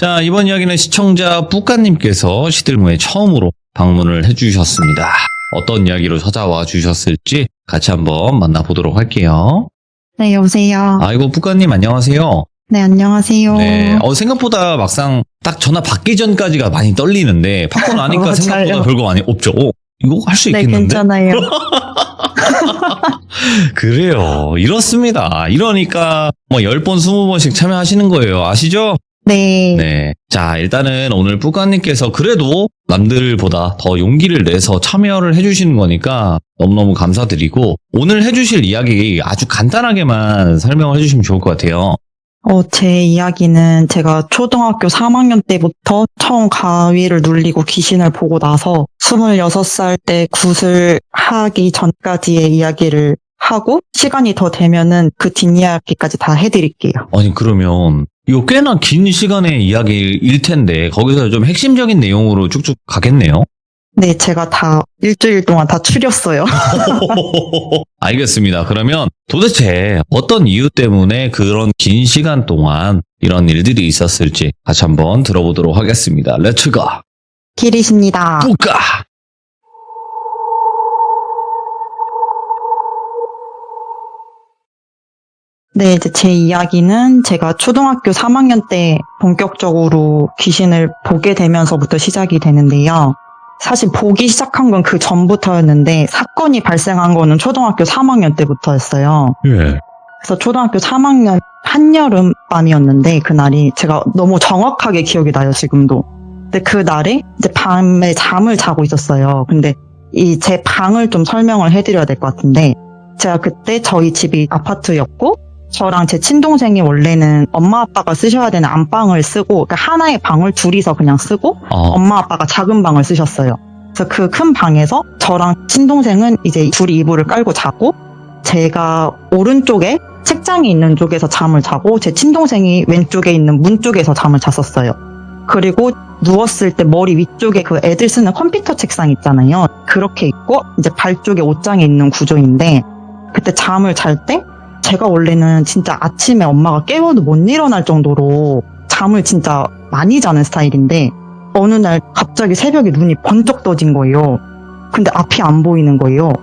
자, 이번 이야기는 시청자 뿌까님께서 시들무에 처음으로 방문을 해주셨습니다. 어떤 이야기로 찾아와 주셨을지 같이 한번 만나보도록 할게요. 네, 여보세요. 아이고, 뿌까님 안녕하세요. 네, 안녕하세요. 네, 생각보다 막상 딱 전화 받기 전까지가 많이 떨리는데 받고 나니까 맞아요. 생각보다 별거 많이 없죠. 이거 할 수 네, 있겠는데? 괜찮아요. 그래요. 이렇습니다. 이러니까 10번, 20번씩 참여하시는 거예요. 아시죠? 네. 네. 자, 일단은 오늘 뿌까님께서 그래도 남들보다 더 용기를 내서 참여를 해주시는 거니까 너무너무 감사드리고 오늘 해주실 이야기 아주 간단하게만 설명을 해주시면 좋을 것 같아요. 제 이야기는 제가 초등학교 3학년 때부터 처음 가위를 눌리고 귀신을 보고 나서 26살 때 굿을 하기 전까지의 이야기를 하고 시간이 더 되면은 그 뒷이야기까지 다 해드릴게요. 아니, 그러면 이거 꽤나 긴 시간의 이야기일 텐데 거기서 좀 핵심적인 내용으로 쭉쭉 가겠네요. 네, 제가 다 일주일 동안 다 추렸어요. 알겠습니다. 그러면 도대체 어떤 이유 때문에 그런 긴 시간 동안 이런 일들이 있었을지 같이 한번 들어보도록 하겠습니다. 렛츠고! 기리십니다. 뿌까! 네, 이제 제 이야기는 제가 초등학교 3학년 때 본격적으로 귀신을 보게 되면서부터 시작이 되는데요. 사실 보기 시작한 건 그 전부터였는데 사건이 발생한 거는 초등학교 3학년 때부터였어요. 예. 그래서 초등학교 3학년 한여름 밤이었는데 그날이 제가 너무 정확하게 기억이 나요, 지금도. 근데 그날에 이제 밤에 잠을 자고 있었어요. 근데 이 제 방을 좀 설명을 해드려야 될 것 같은데 제가 그때 저희 집이 아파트였고 저랑 제 친동생이 원래는 엄마 아빠가 쓰셔야 되는 안방을 쓰고 그러니까 하나의 방을 둘이서 그냥 쓰고 엄마 아빠가 작은 방을 쓰셨어요. 그래서 그 큰 방에서 저랑 친동생은 이제 둘이 이불을 깔고 자고 제가 오른쪽에 책장이 있는 쪽에서 잠을 자고 제 친동생이 왼쪽에 있는 문 쪽에서 잠을 잤었어요. 그리고 누웠을 때 머리 위쪽에 그 애들 쓰는 컴퓨터 책상 있잖아요. 그렇게 있고 이제 발 쪽에 옷장이 있는 구조인데 그때 잠을 잘 때 제가 원래는 진짜 아침에 엄마가 깨워도 못 일어날 정도로 잠을 진짜 많이 자는 스타일인데 어느 날 갑자기 새벽에 눈이 번쩍 떠진 거예요. 근데 앞이 안 보이는 거예요.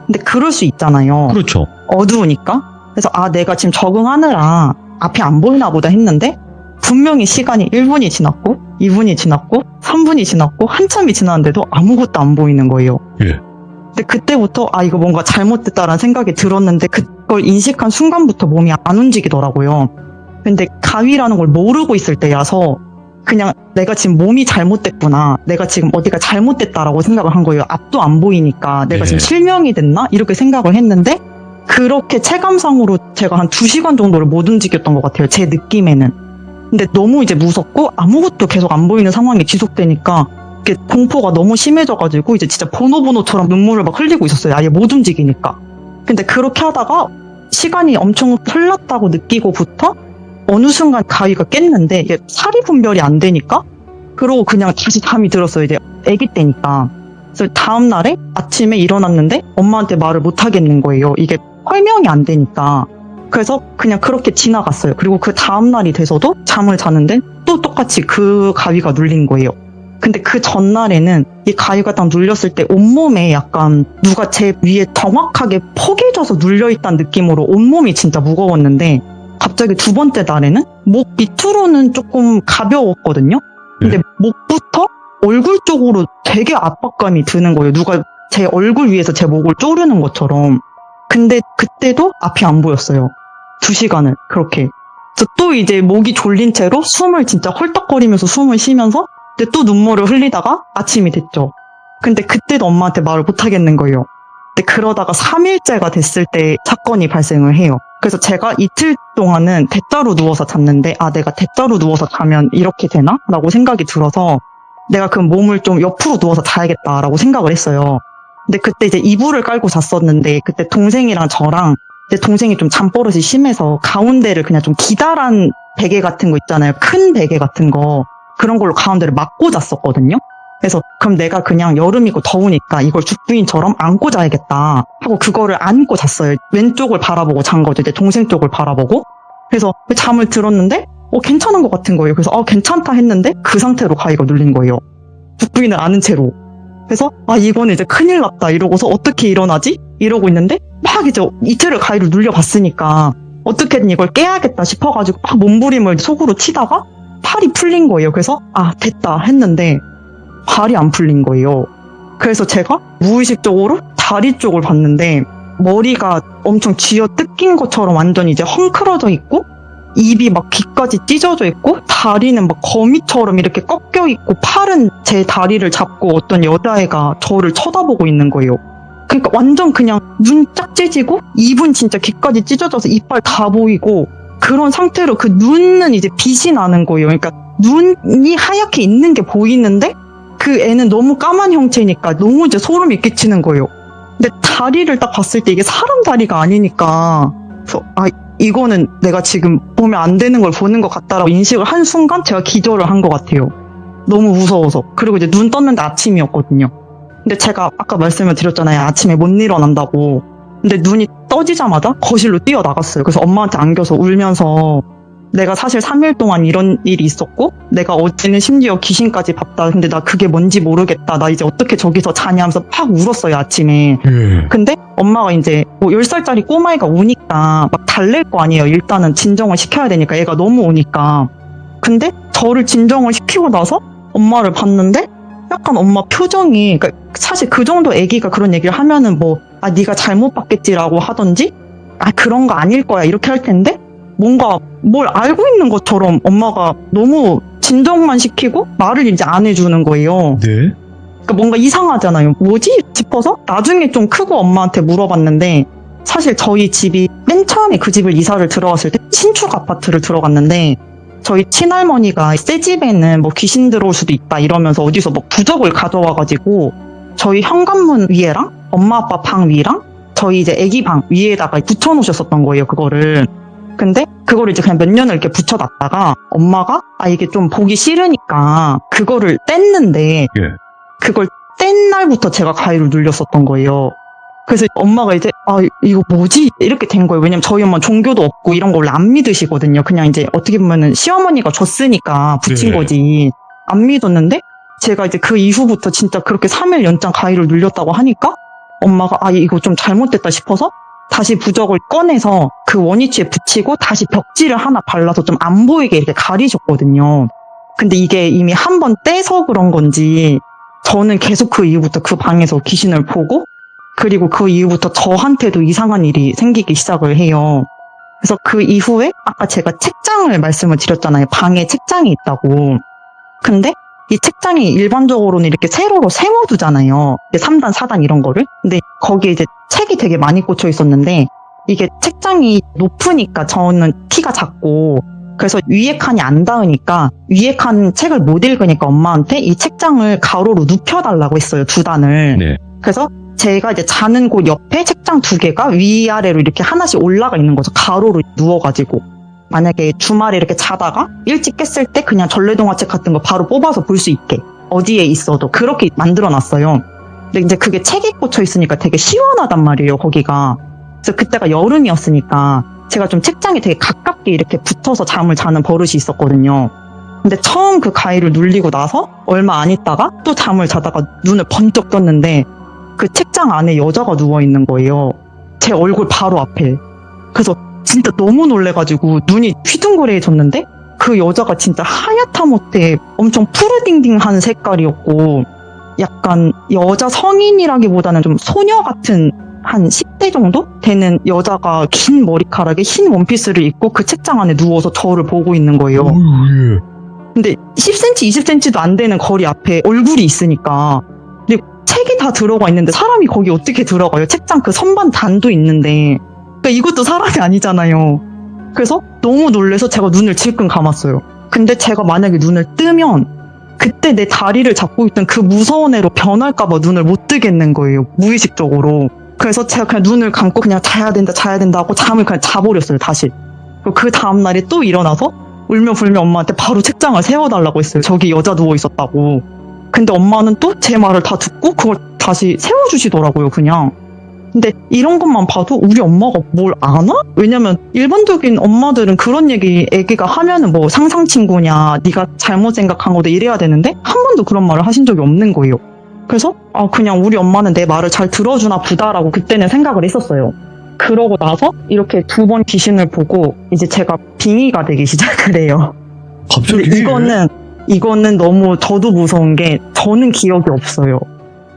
근데 그럴 수 있잖아요. 그렇죠. 어두우니까. 그래서 내가 지금 적응하느라 앞이 안 보이나 보다 했는데 분명히 시간이 1분이 지났고 2분이 지났고 3분이 지났고 한참이 지났는데도 아무것도 안 보이는 거예요. 예. 근데 그때부터 이거 뭔가 잘못됐다라는 생각이 들었는데 그걸 인식한 순간부터 몸이 안 움직이더라고요. 근데 가위라는 걸 모르고 있을 때라서 그냥 내가 지금 몸이 잘못됐구나. 내가 지금 어디가 잘못됐다라고 생각을 한 거예요. 앞도 안 보이니까 내가 지금 실명이 됐나? 이렇게 생각을 했는데 그렇게 체감상으로 제가 한 2시간 정도를 못 움직였던 것 같아요. 제 느낌에는. 근데 너무 이제 무섭고 아무것도 계속 안 보이는 상황이 지속되니까 이게 공포가 너무 심해져가지고 이제 진짜 보노보노처럼 눈물을 막 흘리고 있었어요. 아예 못 움직이니까. 근데 그렇게 하다가 시간이 엄청 흘렀다고 느끼고부터 어느 순간 가위가 깼는데 이게 사리 분별이 안 되니까 그러고 그냥 다시 잠이 들었어요. 이제 아기 때니까. 그래서 다음 날에 아침에 일어났는데 엄마한테 말을 못 하겠는 거예요. 이게 설명이 안 되니까. 그래서 그냥 그렇게 지나갔어요. 그리고 그 다음 날이 돼서도 잠을 자는데 또 똑같이 그 가위가 눌린 거예요. 근데 그 전날에는 이 가위가 딱 눌렸을 때 온몸에 약간 누가 제 위에 정확하게 포개져서 눌려있다는 느낌으로 온몸이 진짜 무거웠는데 갑자기 두 번째 날에는 목 밑으로는 조금 가벼웠거든요. 근데 목부터 얼굴 쪽으로 되게 압박감이 드는 거예요. 누가 제 얼굴 위에서 제 목을 쪼르는 것처럼. 근데 그때도 앞이 안 보였어요. 2시간을 그렇게. 그래서 또 이제 목이 졸린 채로 숨을 진짜 헐떡거리면서 숨을 쉬면서 근데 또 눈물을 흘리다가 아침이 됐죠. 근데 그때도 엄마한테 말을 못 하겠는 거예요. 근데 그러다가 3일째가 됐을 때 사건이 발생을 해요. 그래서 제가 이틀 동안은 대자로 누워서 잤는데 내가 대자로 누워서 자면 이렇게 되나? 라고 생각이 들어서 내가 그 몸을 좀 옆으로 누워서 자야겠다라고 생각을 했어요. 근데 그때 이제 이불을 깔고 잤었는데 그때 동생이랑 저랑 제 동생이 좀 잠버릇이 심해서 가운데를 그냥 좀 기다란 베개 같은 거 있잖아요. 큰 베개 같은 거. 그런 걸로 가운데를 막고 잤었거든요. 그래서 그럼 내가 그냥 여름이고 더우니까 이걸 죽부인처럼 안고 자야겠다 하고 그거를 안고 잤어요. 왼쪽을 바라보고 잔 거죠. 이제 동생 쪽을 바라보고. 그래서 잠을 들었는데 괜찮은 것 같은 거예요. 그래서 괜찮다 했는데 그 상태로 가위가 눌린 거예요. 죽부인을 아는 채로. 그래서 이거는 이제 큰일 났다 이러고서 어떻게 일어나지? 이러고 있는데 막 이제 이틀을 가위를 눌려봤으니까 어떻게든 이걸 깨야겠다 싶어가지고 막 몸부림을 속으로 치다가 팔이 풀린 거예요. 그래서 됐다 했는데 발이 안 풀린 거예요. 그래서 제가 무의식적으로 다리 쪽을 봤는데 머리가 엄청 쥐어 뜯긴 것처럼 완전 이제 헝클어져 있고 입이 막 귀까지 찢어져 있고 다리는 막 거미처럼 이렇게 꺾여 있고 팔은 제 다리를 잡고 어떤 여자애가 저를 쳐다보고 있는 거예요. 그러니까 완전 그냥 눈 쫙 찢어지고 입은 진짜 귀까지 찢어져서 이빨 다 보이고 그런 상태로 그 눈은 이제 빛이 나는 거예요. 그러니까 눈이 하얗게 있는 게 보이는데 그 애는 너무 까만 형체니까 너무 이제 소름이 끼치는 거예요. 근데 다리를 딱 봤을 때 이게 사람 다리가 아니니까 그래서 이거는 내가 지금 보면 안 되는 걸 보는 것 같다라고 인식을 한 순간 제가 기절을 한 것 같아요. 너무 무서워서. 그리고 이제 눈 떴는데 아침이었거든요. 근데 제가 아까 말씀을 드렸잖아요. 아침에 못 일어난다고. 근데 눈이 떠지자마자 거실로 뛰어나갔어요. 그래서 엄마한테 안겨서 울면서 내가 사실 3일 동안 이런 일이 있었고 내가 어제는 심지어 귀신까지 봤다. 근데 나 그게 뭔지 모르겠다. 나 이제 어떻게 저기서 자냐 하면서 팍 울었어요, 아침에. 근데 엄마가 이제 10살짜리 꼬마애가 우니까 막 달랠 거 아니에요. 일단은 진정을 시켜야 되니까 얘가 너무 우니까. 근데 저를 진정을 시키고 나서 엄마를 봤는데 약간 엄마 표정이 그러니까 사실 그 정도 애기가 그런 얘기를 하면은 네가 잘못 봤겠지라고 하던지 그런 거 아닐 거야 이렇게 할 텐데 뭔가 뭘 알고 있는 것처럼 엄마가 너무 진정만 시키고 말을 이제 안 해주는 거예요. 네? 그러니까 뭔가 이상하잖아요. 뭐지? 싶어서 나중에 좀 크고 엄마한테 물어봤는데 사실 저희 집이 맨 처음에 그 집을 이사를 들어갔을 때 신축 아파트를 들어갔는데 저희 친할머니가 새 집에는 귀신 들어올 수도 있다 이러면서 어디서 부적을 가져와가지고 저희 현관문 위에랑 엄마 아빠 방 위랑 저희 이제 애기 방 위에다가 붙여놓으셨었던 거예요, 그거를. 근데 그거를 이제 그냥 몇 년을 이렇게 붙여놨다가 엄마가 이게 좀 보기 싫으니까 그거를 뗐는데 그걸 뗀 날부터 제가 가위를 눌렸었던 거예요. 그래서 엄마가 이제 이거 뭐지? 이렇게 된 거예요. 왜냐면 저희 엄마는 종교도 없고 이런 걸 원래 안 믿으시거든요. 그냥 이제 어떻게 보면은 시어머니가 줬으니까 붙인 거지. 안 믿었는데 제가 이제 그 이후부터 진짜 그렇게 3일 연장 가위를 눌렸다고 하니까 엄마가 이거 좀 잘못됐다 싶어서 다시 부적을 꺼내서 그 원위치에 붙이고 다시 벽지를 하나 발라서 좀 안 보이게 이렇게 가리셨거든요. 근데 이게 이미 한 번 떼서 그런 건지 저는 계속 그 이후부터 그 방에서 귀신을 보고 그리고 그 이후부터 저한테도 이상한 일이 생기기 시작을 해요. 그래서 그 이후에 아까 제가 책장을 말씀을 드렸잖아요. 방에 책장이 있다고. 근데 이 책장이 일반적으로는 이렇게 세로로 세워두잖아요. 3단, 4단 이런 거를. 근데 거기에 이제 책이 되게 많이 꽂혀 있었는데 이게 책장이 높으니까 저는 키가 작고 그래서 위에 칸이 안 닿으니까 위에 칸 책을 못 읽으니까 엄마한테 이 책장을 가로로 눕혀달라고 했어요. 2단을. 네. 그래서 제가 이제 자는 곳 옆에 책장 2개가 위아래로 이렇게 하나씩 올라가 있는 거죠. 가로로 누워가지고. 만약에 주말에 이렇게 자다가 일찍 깼을 때 그냥 전래동화책 같은 거 바로 뽑아서 볼 수 있게. 어디에 있어도 그렇게 만들어놨어요. 근데 이제 그게 책이 꽂혀 있으니까 되게 시원하단 말이에요, 거기가. 그래서 그때가 여름이었으니까 제가 좀 책장에 되게 가깝게 이렇게 붙어서 잠을 자는 버릇이 있었거든요. 근데 처음 그 가위를 눌리고 나서 얼마 안 있다가 또 잠을 자다가 눈을 번쩍 떴는데 그 책장 안에 여자가 누워있는 거예요. 제 얼굴 바로 앞에. 그래서 진짜 너무 놀래가지고 눈이 휘둥그레해졌는데 그 여자가 진짜 하얗다못해 엄청 푸르딩딩한 색깔이었고 약간 여자 성인이라기보다는 좀 소녀 같은 한 10대 정도 되는 여자가 긴 머리카락에 흰 원피스를 입고 그 책장 안에 누워서 저를 보고 있는 거예요. 근데 10cm, 20cm도 안 되는 거리 앞에 얼굴이 있으니까. 근데 책이 다 들어가 있는데 사람이 거기 어떻게 들어가요? 책장 그 선반 단도 있는데. 그러니까 이것도 사람이 아니잖아요. 그래서 너무 놀라서 제가 눈을 질끈 감았어요. 근데 제가 만약에 눈을 뜨면 그때 내 다리를 잡고 있던 그 무서운 애로 변할까봐 눈을 못 뜨겠는 거예요. 무의식적으로. 그래서 제가 그냥 눈을 감고 그냥 자야 된다 하고 잠을 그냥 자버렸어요, 다시. 그리고 그 다음날에 또 일어나서 울며 불며 엄마한테 바로 책장을 세워달라고 했어요. 저기 여자 누워 있었다고. 근데 엄마는 또 제 말을 다 듣고 그걸 다시 세워주시더라고요, 그냥. 근데 이런 것만 봐도 우리 엄마가 뭘 아나? 왜냐면 일반적인 엄마들은 그런 얘기 애기가 하면은 뭐 상상 친구냐, 네가 잘못 생각한 거다 이래야 되는데 한 번도 그런 말을 하신 적이 없는 거예요. 그래서 그냥 우리 엄마는 내 말을 잘 들어주나 보다라고 그때는 생각을 했었어요. 그러고 나서 이렇게 2번 귀신을 보고 이제 제가 빙의가 되기 시작을 해요. 갑자기? 근데 이거는 너무 저도 무서운 게 저는 기억이 없어요.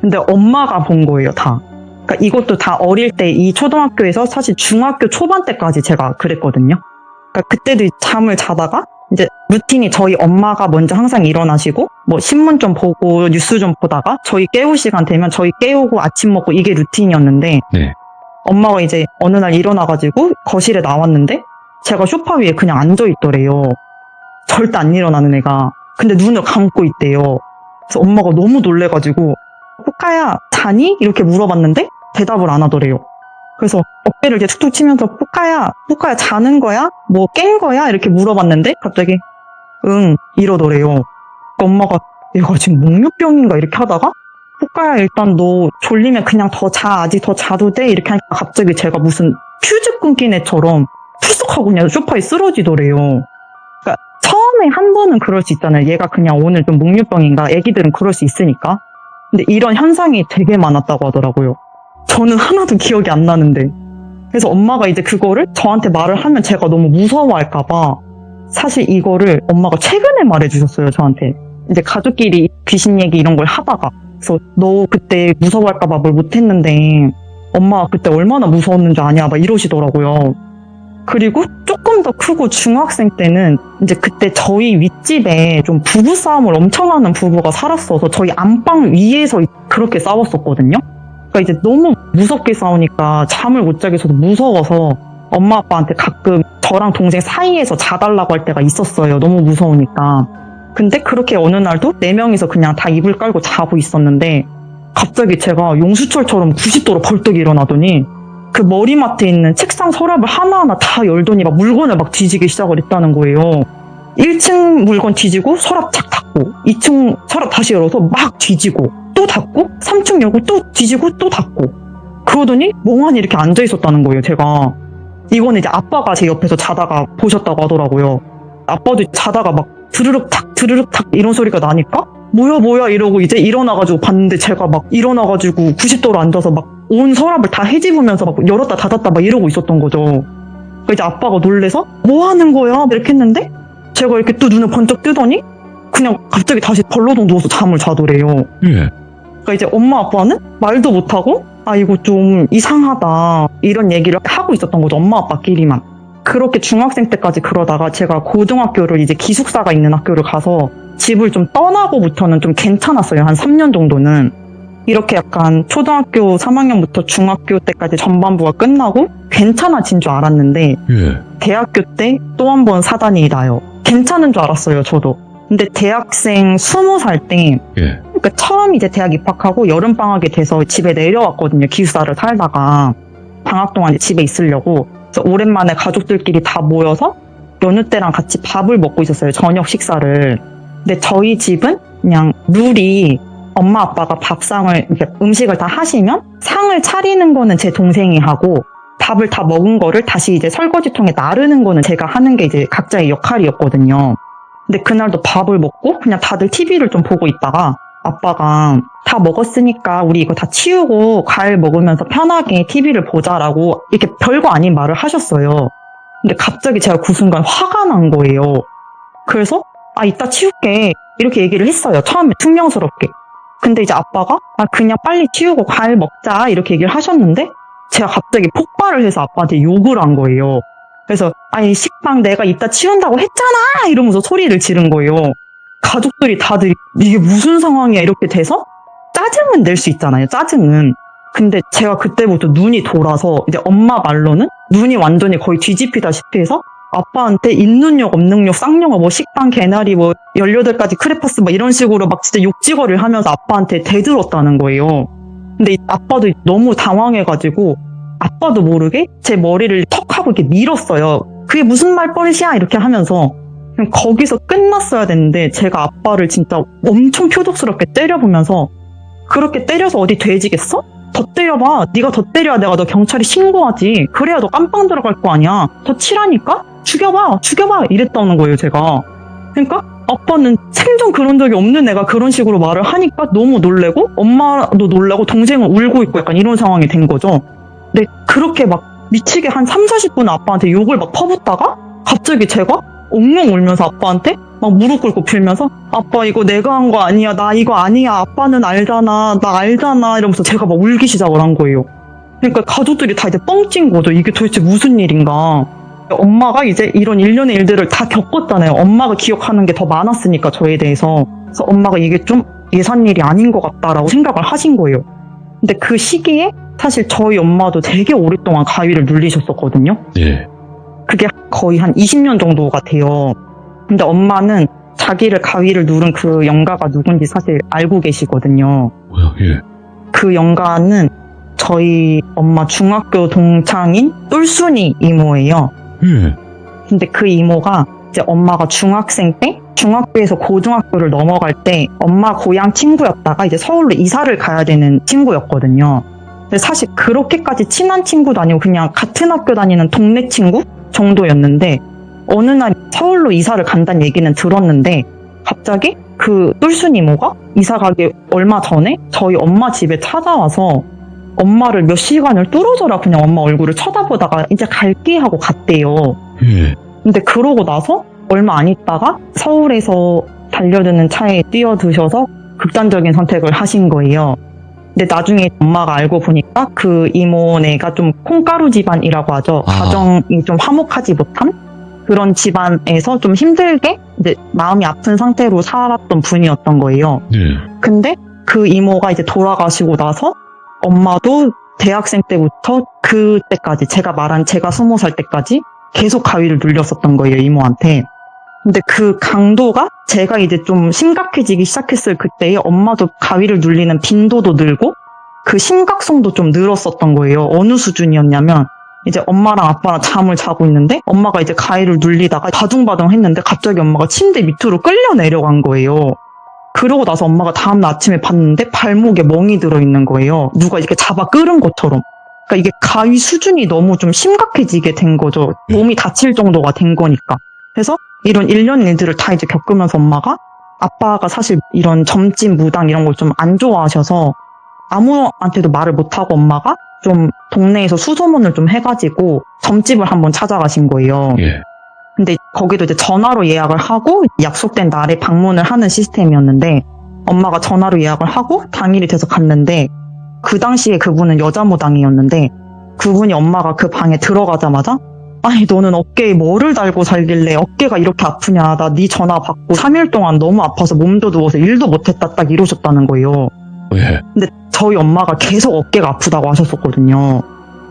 근데 엄마가 본 거예요, 다. 그러니까 이것도 다 어릴 때 이 초등학교에서 사실 중학교 초반 때까지 제가 그랬거든요. 그러니까 그때도 잠을 자다가 이제 루틴이 저희 엄마가 먼저 항상 일어나시고 뭐 신문 좀 보고 뉴스 좀 보다가 저희 깨울 시간 되면 저희 깨우고 아침 먹고 이게 루틴이었는데 네. 엄마가 이제 어느 날 일어나가지고 거실에 나왔는데 제가 소파 위에 그냥 앉아있더래요. 절대 안 일어나는 애가. 근데 눈을 감고 있대요. 그래서 엄마가 너무 놀래가지고 포카야 자니? 이렇게 물어봤는데 대답을 안 하더래요. 그래서 어깨를 이렇게 툭툭 치면서 포카야 자는 거야? 뭐 깬 거야? 이렇게 물어봤는데 갑자기 응 이러더래요. 그러니까 엄마가 얘가 지금 목류병인가 이렇게 하다가 포카야 일단 너 졸리면 그냥 더 자, 아직 더 자도 돼? 이렇게 하니까 갑자기 제가 무슨 퓨즈 끊긴 애처럼 푸석하고 그냥 소파에 쓰러지더래요. 그러니까 처음에 한 번은 그럴 수 있잖아요. 얘가 그냥 오늘 좀 목류병인가? 애기들은 그럴 수 있으니까. 근데 이런 현상이 되게 많았다고 하더라고요. 저는 하나도 기억이 안 나는데. 그래서 엄마가 이제 그거를 저한테 말을 하면 제가 너무 무서워할까봐 사실 이거를 엄마가 최근에 말해주셨어요, 저한테. 이제 가족끼리 귀신 얘기 이런 걸 하다가. 그래서 너 그때 무서워할까봐 뭘 못했는데 엄마가 그때 얼마나 무서웠는 줄 아냐 막 이러시더라고요. 그리고 조금 더 크고 중학생 때는 이제 그때 저희 윗집에 좀 부부싸움을 엄청 하는 부부가 살았어서 저희 안방 위에서 그렇게 싸웠었거든요. 그러니까 이제 너무 무섭게 싸우니까 잠을 못 자겠어서 무서워서 엄마 아빠한테 가끔 저랑 동생 사이에서 자달라고 할 때가 있었어요. 너무 무서우니까. 근데 그렇게 어느 날도 4명이서 그냥 다 이불 깔고 자고 있었는데 갑자기 제가 용수철처럼 90도로 벌떡 일어나더니 그 머리맡에 있는 책상 서랍을 하나하나 다 열더니 막 물건을 막 뒤지기 시작을 했다는 거예요. 1층 물건 뒤지고 서랍 착 닫고 2층 서랍 다시 열어서 막 뒤지고 또 닫고 3층 열고 또 뒤지고 또 닫고 그러더니 멍하니 이렇게 앉아 있었다는 거예요. 제가 이거는 이제 아빠가 제 옆에서 자다가 보셨다고 하더라고요. 아빠도 자다가 막 드르륵 탁 이런 소리가 나니까 뭐야 이러고 이제 일어나가지고 봤는데 제가 막 일어나가지고 90도로 앉아서 막 온 서랍을 다 헤집으면서 막 열었다 닫았다 막 이러고 있었던 거죠. 그러니까 이제 아빠가 놀래서 뭐 하는 거야? 이렇게 했는데 제가 이렇게 또 눈을 번쩍 뜨더니 그냥 갑자기 다시 벌러덩 누워서 잠을 자더래요. 예. 그러니까 이제 엄마 아빠는 말도 못하고 이거 좀 이상하다 이런 얘기를 하고 있었던 거죠. 엄마 아빠끼리만. 그렇게 중학생 때까지 그러다가 제가 고등학교를 이제 기숙사가 있는 학교를 가서 집을 좀 떠나고부터는 좀 괜찮았어요. 한 3년 정도는. 이렇게 약간 초등학교 3학년부터 중학교 때까지 전반부가 끝나고 괜찮아진 줄 알았는데 예. 대학교 때 또 한 번 사단이 나요. 괜찮은 줄 알았어요, 저도. 근데 대학생 20살 때 예. 그러니까 처음 이제 대학 입학하고 여름방학이 돼서 집에 내려왔거든요. 기숙사를 살다가. 방학 동안 이제 집에 있으려고. 그래서 오랜만에 가족들끼리 다 모여서 연휴 때랑 같이 밥을 먹고 있었어요. 저녁 식사를. 근데 저희 집은 그냥 룰이 엄마 아빠가 밥상을 이렇게 음식을 다 하시면 상을 차리는 거는 제 동생이 하고 밥을 다 먹은 거를 다시 이제 설거지통에 나르는 거는 제가 하는 게 이제 각자의 역할이었거든요. 근데 그날도 밥을 먹고 그냥 다들 TV를 좀 보고 있다가 아빠가 다 먹었으니까 우리 이거 다 치우고 과일 먹으면서 편하게 TV를 보자라고 이렇게 별거 아닌 말을 하셨어요. 근데 갑자기 제가 그 순간 화가 난 거예요. 그래서 이따 치울게 이렇게 얘기를 했어요. 처음에 퉁명스럽게. 근데 이제 아빠가 그냥 빨리 치우고 과일 먹자 이렇게 얘기를 하셨는데 제가 갑자기 폭발을 해서 아빠한테 욕을 한 거예요. 그래서 식빵 내가 이따 치운다고 했잖아 이러면서 소리를 지른 거예요. 가족들이 다들 이게 무슨 상황이야 이렇게 돼서 짜증은 낼 수 있잖아요. 짜증은. 근데 제가 그때부터 눈이 돌아서 이제 엄마 말로는 눈이 완전히 거의 뒤집히다시피 해서 아빠한테 있는 욕 없는 욕 쌍욕 뭐 식빵 개나리 뭐 18가지 크레파스 뭐 이런 식으로 막 진짜 욕지거리를 하면서 아빠한테 대들었다는 거예요. 근데 아빠도 너무 당황해가지고 아빠도 모르게 제 머리를 턱 하고 이렇게 밀었어요. 그게 무슨 말버릇이야 이렇게 하면서 그냥 거기서 끝났어야 됐는데 제가 아빠를 진짜 엄청 표독스럽게 때려보면서 그렇게 때려서 어디 돼지겠어? 더 때려봐. 네가 더 때려야 내가 너 경찰에 신고하지. 그래야 너 깜빵 들어갈 거 아니야. 더 치라니까? 죽여봐. 이랬다는 거예요, 제가. 그러니까 아빠는 생전 그런 적이 없는 애가 그런 식으로 말을 하니까 너무 놀래고 엄마도 놀라고 동생은 울고 있고 약간 이런 상황이 된 거죠. 근데 그렇게 막 미치게 한 30-40분 아빠한테 욕을 막 퍼붓다가 갑자기 제가 엉엉 울면서 아빠한테 막 무릎 꿇고 빌면서 아빠 이거 내가 한 거 아니야. 나 이거 아니야. 아빠는 알잖아. 나 알잖아. 이러면서 제가 막 울기 시작을 한 거예요. 그러니까 가족들이 다 이제 뻥찐 거죠. 이게 도대체 무슨 일인가. 엄마가 이제 이런 일련의 일들을 다 겪었잖아요. 엄마가 기억하는 게 더 많았으니까 저에 대해서. 그래서 엄마가 이게 좀 예산일이 아닌 것 같다라고 생각을 하신 거예요. 근데 그 시기에 사실 저희 엄마도 되게 오랫동안 가위를 눌리셨었거든요. 예. 그게 거의 한 20년 정도가 돼요. 근데 엄마는 자기를 가위를 누른 그 영가가 누군지 사실 알고 계시거든요. 뭐야, 예. 그 영가는 저희 엄마 중학교 동창인 똘순이 이모예요. 예. 근데 그 이모가 이제 엄마가 중학생 때 중학교에서 고등학교를 넘어갈 때 엄마 고향 친구였다가 이제 서울로 이사를 가야 되는 친구였거든요. 근데 사실 그렇게까지 친한 친구도 아니고 그냥 같은 학교 다니는 동네 친구 정도였는데 어느 날 서울로 이사를 간다는 얘기는 들었는데 갑자기 그 똘순 이모가 이사 가기 얼마 전에 저희 엄마 집에 찾아와서 엄마를 몇 시간을 뚫어져라 그냥 엄마 얼굴을 쳐다보다가 이제 갈게 하고 갔대요. 예. 근데 그러고 나서 얼마 안 있다가 서울에서 달려드는 차에 뛰어드셔서 극단적인 선택을 하신 거예요. 근데 나중에 엄마가 알고 보니까 그 이모네가 좀 콩가루 집안이라고 하죠. 아. 가정이 좀 화목하지 못한 그런 집안에서 좀 힘들게 이제 마음이 아픈 상태로 살았던 분이었던 거예요. 예. 근데 그 이모가 이제 돌아가시고 나서 엄마도 대학생 때부터 그때까지 제가 말한 제가 20살 때까지 계속 가위를 눌렸었던 거예요, 이모한테. 근데 그 강도가 제가 이제 좀 심각해지기 시작했을 그때에 엄마도 가위를 눌리는 빈도도 늘고 그 심각성도 좀 늘었었던 거예요. 어느 수준이었냐면 이제 엄마랑 아빠랑 잠을 자고 있는데 엄마가 이제 가위를 눌리다가 바둥바둥 했는데 갑자기 엄마가 침대 밑으로 끌려 내려간 거예요. 그러고 나서 엄마가 다음날 아침에 봤는데 발목에 멍이 들어있는 거예요. 누가 이렇게 잡아 끌은 것처럼. 그러니까 이게 가위 수준이 너무 좀 심각해지게 된 거죠. 몸이 다칠 정도가 된 거니까. 그래서 이런 일련 일들을 다 이제 겪으면서 엄마가 아빠가 사실 이런 점집 무당 이런 걸 좀 안 좋아하셔서 아무한테도 말을 못하고 엄마가 좀 동네에서 수소문을 좀 해가지고 점집을 한번 찾아가신 거예요. 예. 근데 거기도 이제 전화로 예약을 하고 약속된 날에 방문을 하는 시스템이었는데 엄마가 전화로 예약을 하고 당일이 돼서 갔는데 그 당시에 그분은 여자 무당이었는데 그분이 엄마가 그 방에 들어가자마자 아니 너는 어깨에 뭐를 달고 살길래 어깨가 이렇게 아프냐 나 네 전화 받고 3일 동안 너무 아파서 몸도 누워서 일도 못했다 딱 이러셨다는 거예요. 예. 근데 저희 엄마가 계속 어깨가 아프다고 하셨었거든요.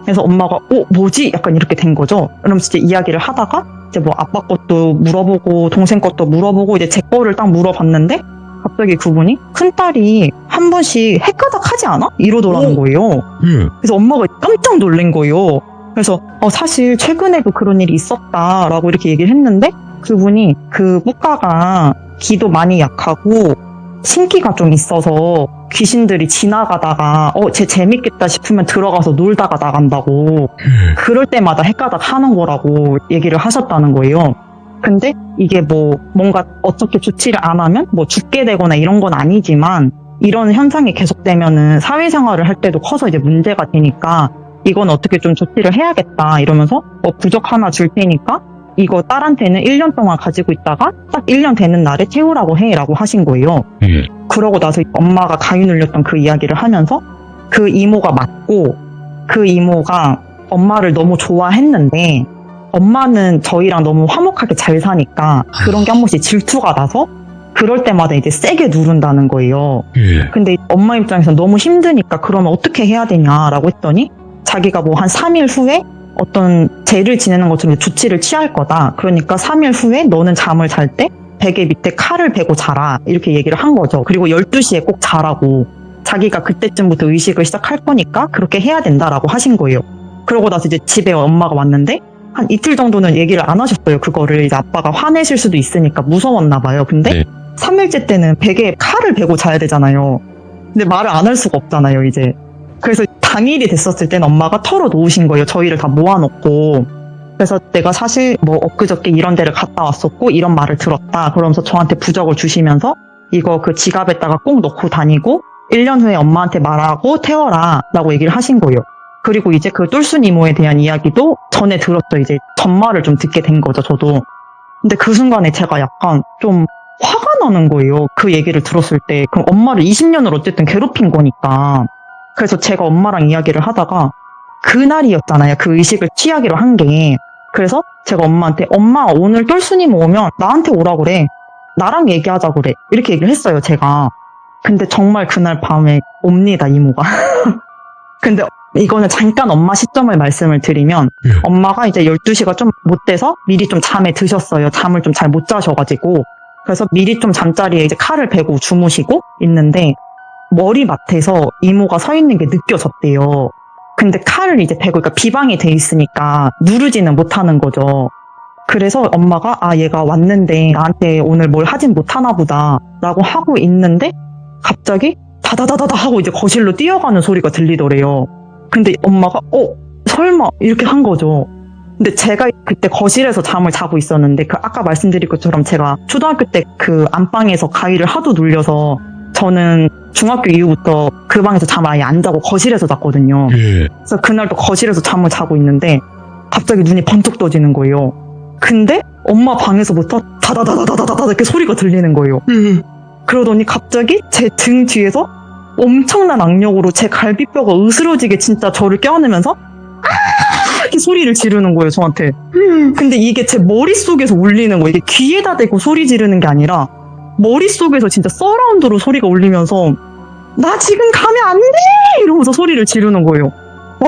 그래서 엄마가 뭐지? 약간 이렇게 된 거죠. 그러면서 이제 이야기를 하다가 이제 뭐 아빠 것도 물어보고 동생 것도 물어보고 이제 제 거를 딱 물어봤는데 갑자기 그분이 큰딸이 한 번씩 헷가닥 하지 않아? 이러더라는 거예요. 예. 그래서 엄마가 깜짝 놀란 거예요. 그래서 사실 최근에도 그런 일이 있었다라고 이렇게 얘기를 했는데 그분이 그 뿌까가 기도 많이 약하고 신기가 좀 있어서 귀신들이 지나가다가 쟤 재밌겠다 싶으면 들어가서 놀다가 나간다고 그럴 때마다 헷가닥 하는 거라고 얘기를 하셨다는 거예요. 근데 이게 뭐 뭔가 어떻게 조치를 안 하면 뭐 죽게 되거나 이런 건 아니지만 이런 현상이 계속되면은 사회생활을 할 때도 커서 이제 문제가 되니까 이건 어떻게 좀 조치를 해야겠다 이러면서 뭐 부적 하나 줄 테니까 이거 딸한테는 1년 동안 가지고 있다가 딱 1년 되는 날에 태우라고 해라고 하신 거예요. 예. 그러고 나서 엄마가 가위 눌렸던 그 이야기를 하면서 그 이모가 맞고 그 이모가 엄마를 너무 좋아했는데 엄마는 저희랑 너무 화목하게 잘 사니까 그런 게 한 번씩 질투가 나서 그럴 때마다 이제 세게 누른다는 거예요. 예. 근데 엄마 입장에서 너무 힘드니까 그러면 어떻게 해야 되냐라고 했더니 자기가 뭐 한 3일 후에 어떤 죄를 지내는 것처럼 조치를 취할 거다. 그러니까 3일 후에 너는 잠을 잘 때 베개 밑에 칼을 베고 자라. 이렇게 얘기를 한 거죠. 그리고 12시에 꼭 자라고. 자기가 그때쯤부터 의식을 시작할 거니까 그렇게 해야 된다라고 하신 거예요. 그러고 나서 이제 집에 엄마가 왔는데 한 이틀 정도는 얘기를 안 하셨어요. 그거를 이제 아빠가 화내실 수도 있으니까 무서웠나 봐요. 근데 네. 3일째 때는 베개에 칼을 베고 자야 되잖아요. 근데 말을 안 할 수가 없잖아요, 이제. 그래서 당일이 됐었을 땐 엄마가 털어놓으신 거예요. 저희를 다 모아놓고. 그래서 내가 사실 뭐 엊그저께 이런 데를 갔다 왔었고 이런 말을 들었다. 그러면서 저한테 부적을 주시면서 이거 그 지갑에다가 꼭 넣고 다니고 1년 후에 엄마한테 말하고 태워라 라고 얘기를 하신 거예요. 그리고 이제 그 똘순 이모에 대한 이야기도 전에 들었죠. 이제 전말을 좀 듣게 된 거죠, 저도. 근데 그 순간에 제가 약간 좀 화가 나는 거예요. 그 얘기를 들었을 때. 그럼 엄마를 20년을 어쨌든 괴롭힌 거니까. 그래서 제가 엄마랑 이야기를 하다가 그날이었잖아요. 그 의식을 취하기로 한 게. 그래서 제가 엄마한테 엄마 오늘 똘순이모 오면 나한테 오라 그래. 나랑 얘기하자 그래. 이렇게 얘기를 했어요, 제가. 근데 정말 그날 밤에 옵니다, 이모가. 근데 이거는 잠깐 엄마 시점을 말씀을 드리면 엄마가 이제 12시가 좀 못 돼서 미리 좀 잠에 드셨어요. 잠을 좀 잘 못 자셔가지고. 그래서 미리 좀 잠자리에 이제 칼을 베고 주무시고 있는데 머리맡에서 이모가 서 있는 게 느껴졌대요. 근데 칼을 이제 베고, 그러니까 비방이 돼 있으니까 누르지는 못하는 거죠. 그래서 엄마가 아 얘가 왔는데 나한테 오늘 뭘 하진 못하나 보다 라고 하고 있는데 갑자기 다다다다다 하고 이제 거실로 뛰어가는 소리가 들리더래요. 근데 엄마가 설마 이렇게 한 거죠. 근데 제가 그때 거실에서 잠을 자고 있었는데 그 아까 말씀드린 것처럼 제가 초등학교 때 그 안방에서 가위를 하도 눌려서 저는 중학교 이후부터 그 방에서 잠을 아예 안 자고 거실에서 잤거든요. 그래서 그날도 거실에서 잠을 자고 있는데 갑자기 눈이 번쩍 떠지는 거예요. 근데 엄마 방에서부터 다다다다다다다 이렇게 소리가 들리는 거예요. 그러더니 갑자기 제 등 뒤에서 엄청난 악력으로 제 갈비뼈가 으스러지게 진짜 저를 껴안으면서 이렇게 소리를 지르는 거예요, 저한테. 근데 이게 제 머릿속에서 울리는 거예요. 이게 귀에다 대고 소리 지르는 게 아니라 머릿속에서 진짜 서라운드로 소리가 울리면서 나 지금 가면 안 돼! 이러면서 소리를 지르는 거예요.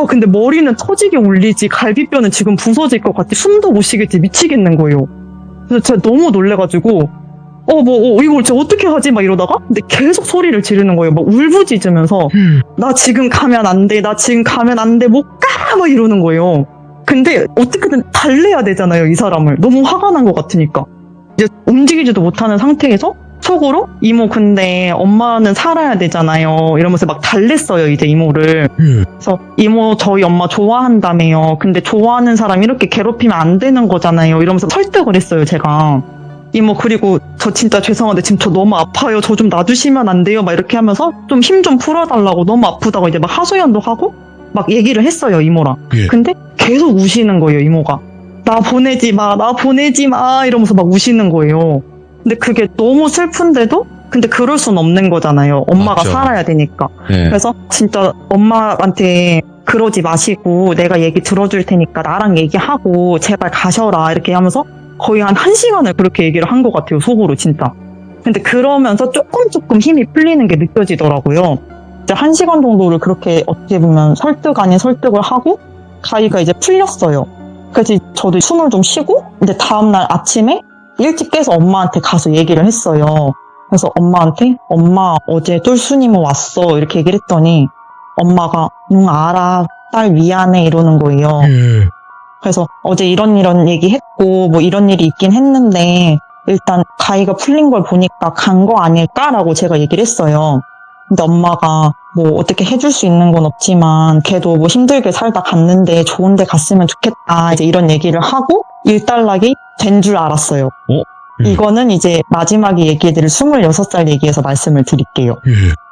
근데 머리는 터지게 울리지 갈비뼈는 지금 부서질 것 같아. 숨도 못 쉬겠지. 미치겠는 거예요. 그래서 제가 너무 놀래가지고 이걸 진짜 어떻게 하지? 막 이러다가 근데 계속 소리를 지르는 거예요. 막 울부짖으면서 나 지금 가면 안 돼. 나 지금 가면 안 돼. 못 가! 막 이러는 거예요. 근데 어떻게든 달래야 되잖아요. 이 사람을. 너무 화가 난 것 같으니까. 이제 움직이지도 못하는 상태에서 속으로 이모 근데 엄마는 살아야 되잖아요. 이러면서 막 달랬어요. 이제 이모를. 그래서 이모 저희 엄마 좋아한다며요. 근데 좋아하는 사람 이렇게 괴롭히면 안 되는 거잖아요. 이러면서 설득을 했어요. 제가. 이모 그리고 저 진짜 죄송한데 지금 저 너무 아파요. 저 좀 놔주시면 안 돼요. 막 이렇게 하면서 좀 힘 좀 풀어달라고 너무 아프다고 이제 막 하소연도 하고 막 얘기를 했어요. 이모랑. 근데 계속 우시는 거예요. 이모가. 나 보내지 마 이러면서 막 우시는 거예요. 근데 그게 너무 슬픈데도 근데 그럴 순 없는 거잖아요. 엄마가 맞죠. 살아야 되니까. 네. 그래서 진짜 엄마한테 그러지 마시고 내가 얘기 들어줄 테니까 나랑 얘기하고 제발 가셔라 이렇게 하면서 거의 한 1시간을 그렇게 얘기를 한 것 같아요. 속으로 진짜. 근데 그러면서 조금 힘이 풀리는 게 느껴지더라고요. 이제 1시간 정도를 그렇게 어떻게 보면 설득 아닌 설득을 하고 가위가 이제 풀렸어요. 그래서 저도 숨을 좀 쉬고 이제 다음날 아침에 일찍 깨서 엄마한테 가서 얘기를 했어요. 그래서 엄마한테 엄마 어제 똘순이모 왔어 이렇게 얘기를 했더니 엄마가 응 알아 딸 미안해 이러는 거예요. 그래서 어제 이런 얘기했고 뭐 이런 일이 있긴 했는데 일단 가위가 풀린 걸 보니까 간 거 아닐까라고 제가 얘기를 했어요. 근데 엄마가 뭐 어떻게 해줄 수 있는 건 없지만 걔도 뭐 힘들게 살다 갔는데 좋은 데 갔으면 좋겠다 이제 이런 얘기를 하고 일단락이 된 줄 알았어요. 이거는 이제 마지막에 얘기해드릴 26살 얘기에서 말씀을 드릴게요.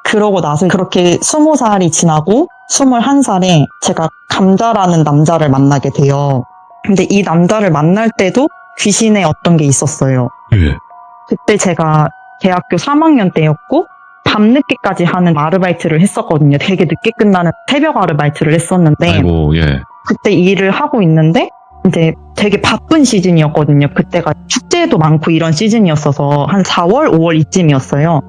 그러고 나서 그렇게 20살이 지나고 21살에 제가 감자라는 남자를 만나게 돼요. 근데 이 남자를 만날 때도 귀신의 어떤 게 있었어요. 그때 제가 대학교 3학년 때였고 밤늦게까지 하는 아르바이트를 했었거든요. 되게 늦게 끝나는 새벽 아르바이트를 했었는데 아이고, 예. 그때 일을 하고 있는데 이제 되게 바쁜 시즌이었거든요. 그때가 축제도 많고 이런 시즌이었어서 한 4월, 5월 이쯤이었어요.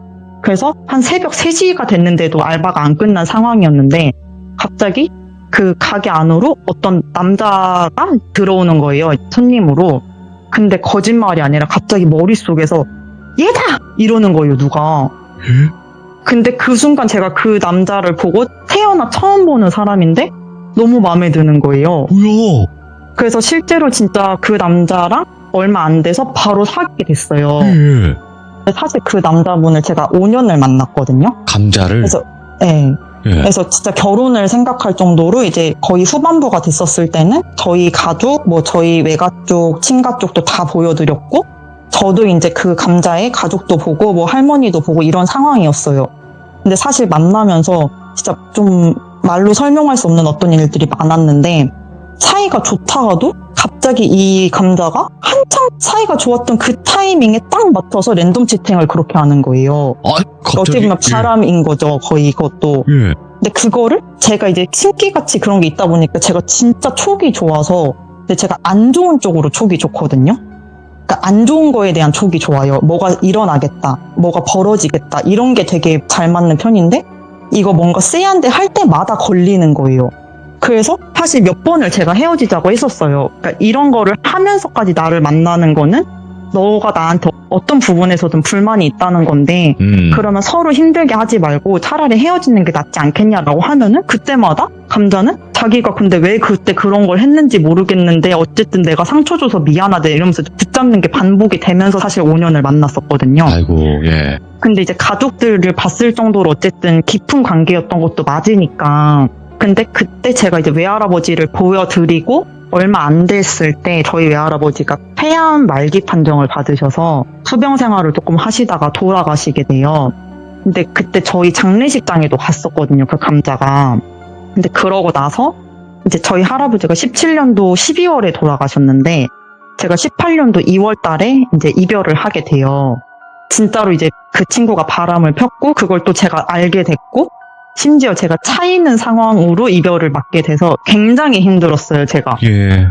그래서 한 새벽 3시가 됐는데도 알바가 안 끝난 상황이었는데 갑자기 그 가게 안으로 어떤 남자가 들어오는 거예요. 손님으로. 근데 거짓말이 아니라 갑자기 머릿속에서 얘다! 이러는 거예요. 누가. 근데 그 순간 제가 그 남자를 보고 태어나 처음 보는 사람인데 너무 마음에 드는 거예요. 뭐야? 그래서 실제로 진짜 그 남자랑 얼마 안 돼서 바로 사귀게 됐어요. 사실 그 남자분을 제가 5년을 만났거든요. 감자를? 그래서 네. 예. 그래서 진짜 결혼을 생각할 정도로 이제 거의 후반부가 됐었을 때는 저희 가족, 뭐 저희 외가 쪽, 친가 쪽도 다 보여드렸고, 저도 이제 그 감자의 가족도 보고, 뭐 할머니도 보고 이런 상황이었어요. 근데 사실 만나면서 진짜 좀 말로 설명할 수 없는 어떤 일들이 많았는데, 사이가 좋다가도 갑자기 이 감자가 한참 사이가 좋았던 그 타이밍에 딱 맞춰서 랜덤 치팅을 그렇게 하는 거예요. 아, 어떻게 갑자기. 보면 바람인 거죠, 거의 이것도. 예. 근데 그거를 제가 이제 신기같이 그런 게 있다 보니까 제가 진짜 촉이 좋아서, 근데 제가 안 좋은 쪽으로 촉이 좋거든요. 그러니까 안 좋은 거에 대한 촉이 좋아요. 뭐가 일어나겠다, 뭐가 벌어지겠다, 이런 게 되게 잘 맞는 편인데, 이거 뭔가 쎄한데 할 때마다 걸리는 거예요. 그래서 사실 몇 번을 제가 헤어지자고 했었어요. 그러니까 이런 거를 하면서까지 나를 만나는 거는 너가 나한테 어떤 부분에서든 불만이 있다는 건데, 그러면 서로 힘들게 하지 말고 차라리 헤어지는 게 낫지 않겠냐라고 하면은, 그때마다 감자는 자기가 근데 왜 그때 그런 걸 했는지 모르겠는데 어쨌든 내가 상처 줘서 미안하대 이러면서 붙잡는 게 반복이 되면서 사실 5년을 만났었거든요. 아이고, 예. 근데 이제 가족들을 봤을 정도로 어쨌든 깊은 관계였던 것도 맞으니까. 근데 그때 제가 이제 외할아버지를 보여드리고 얼마 안 됐을 때 저희 외할아버지가 폐암 말기 판정을 받으셔서 수병 생활을 조금 하시다가 돌아가시게 돼요. 근데 그때 저희 장례식장에도 갔었거든요, 그 감자가. 근데 그러고 나서 이제 저희 할아버지가 17년도 12월에 돌아가셨는데, 제가 18년도 2월 달에 이제 이별을 하게 돼요. 진짜로 이제 그 친구가 바람을 폈고, 그걸 또 제가 알게 됐고, 심지어 제가 차 있는 상황으로 이별을 맞게 돼서 굉장히 힘들었어요, 제가. 예.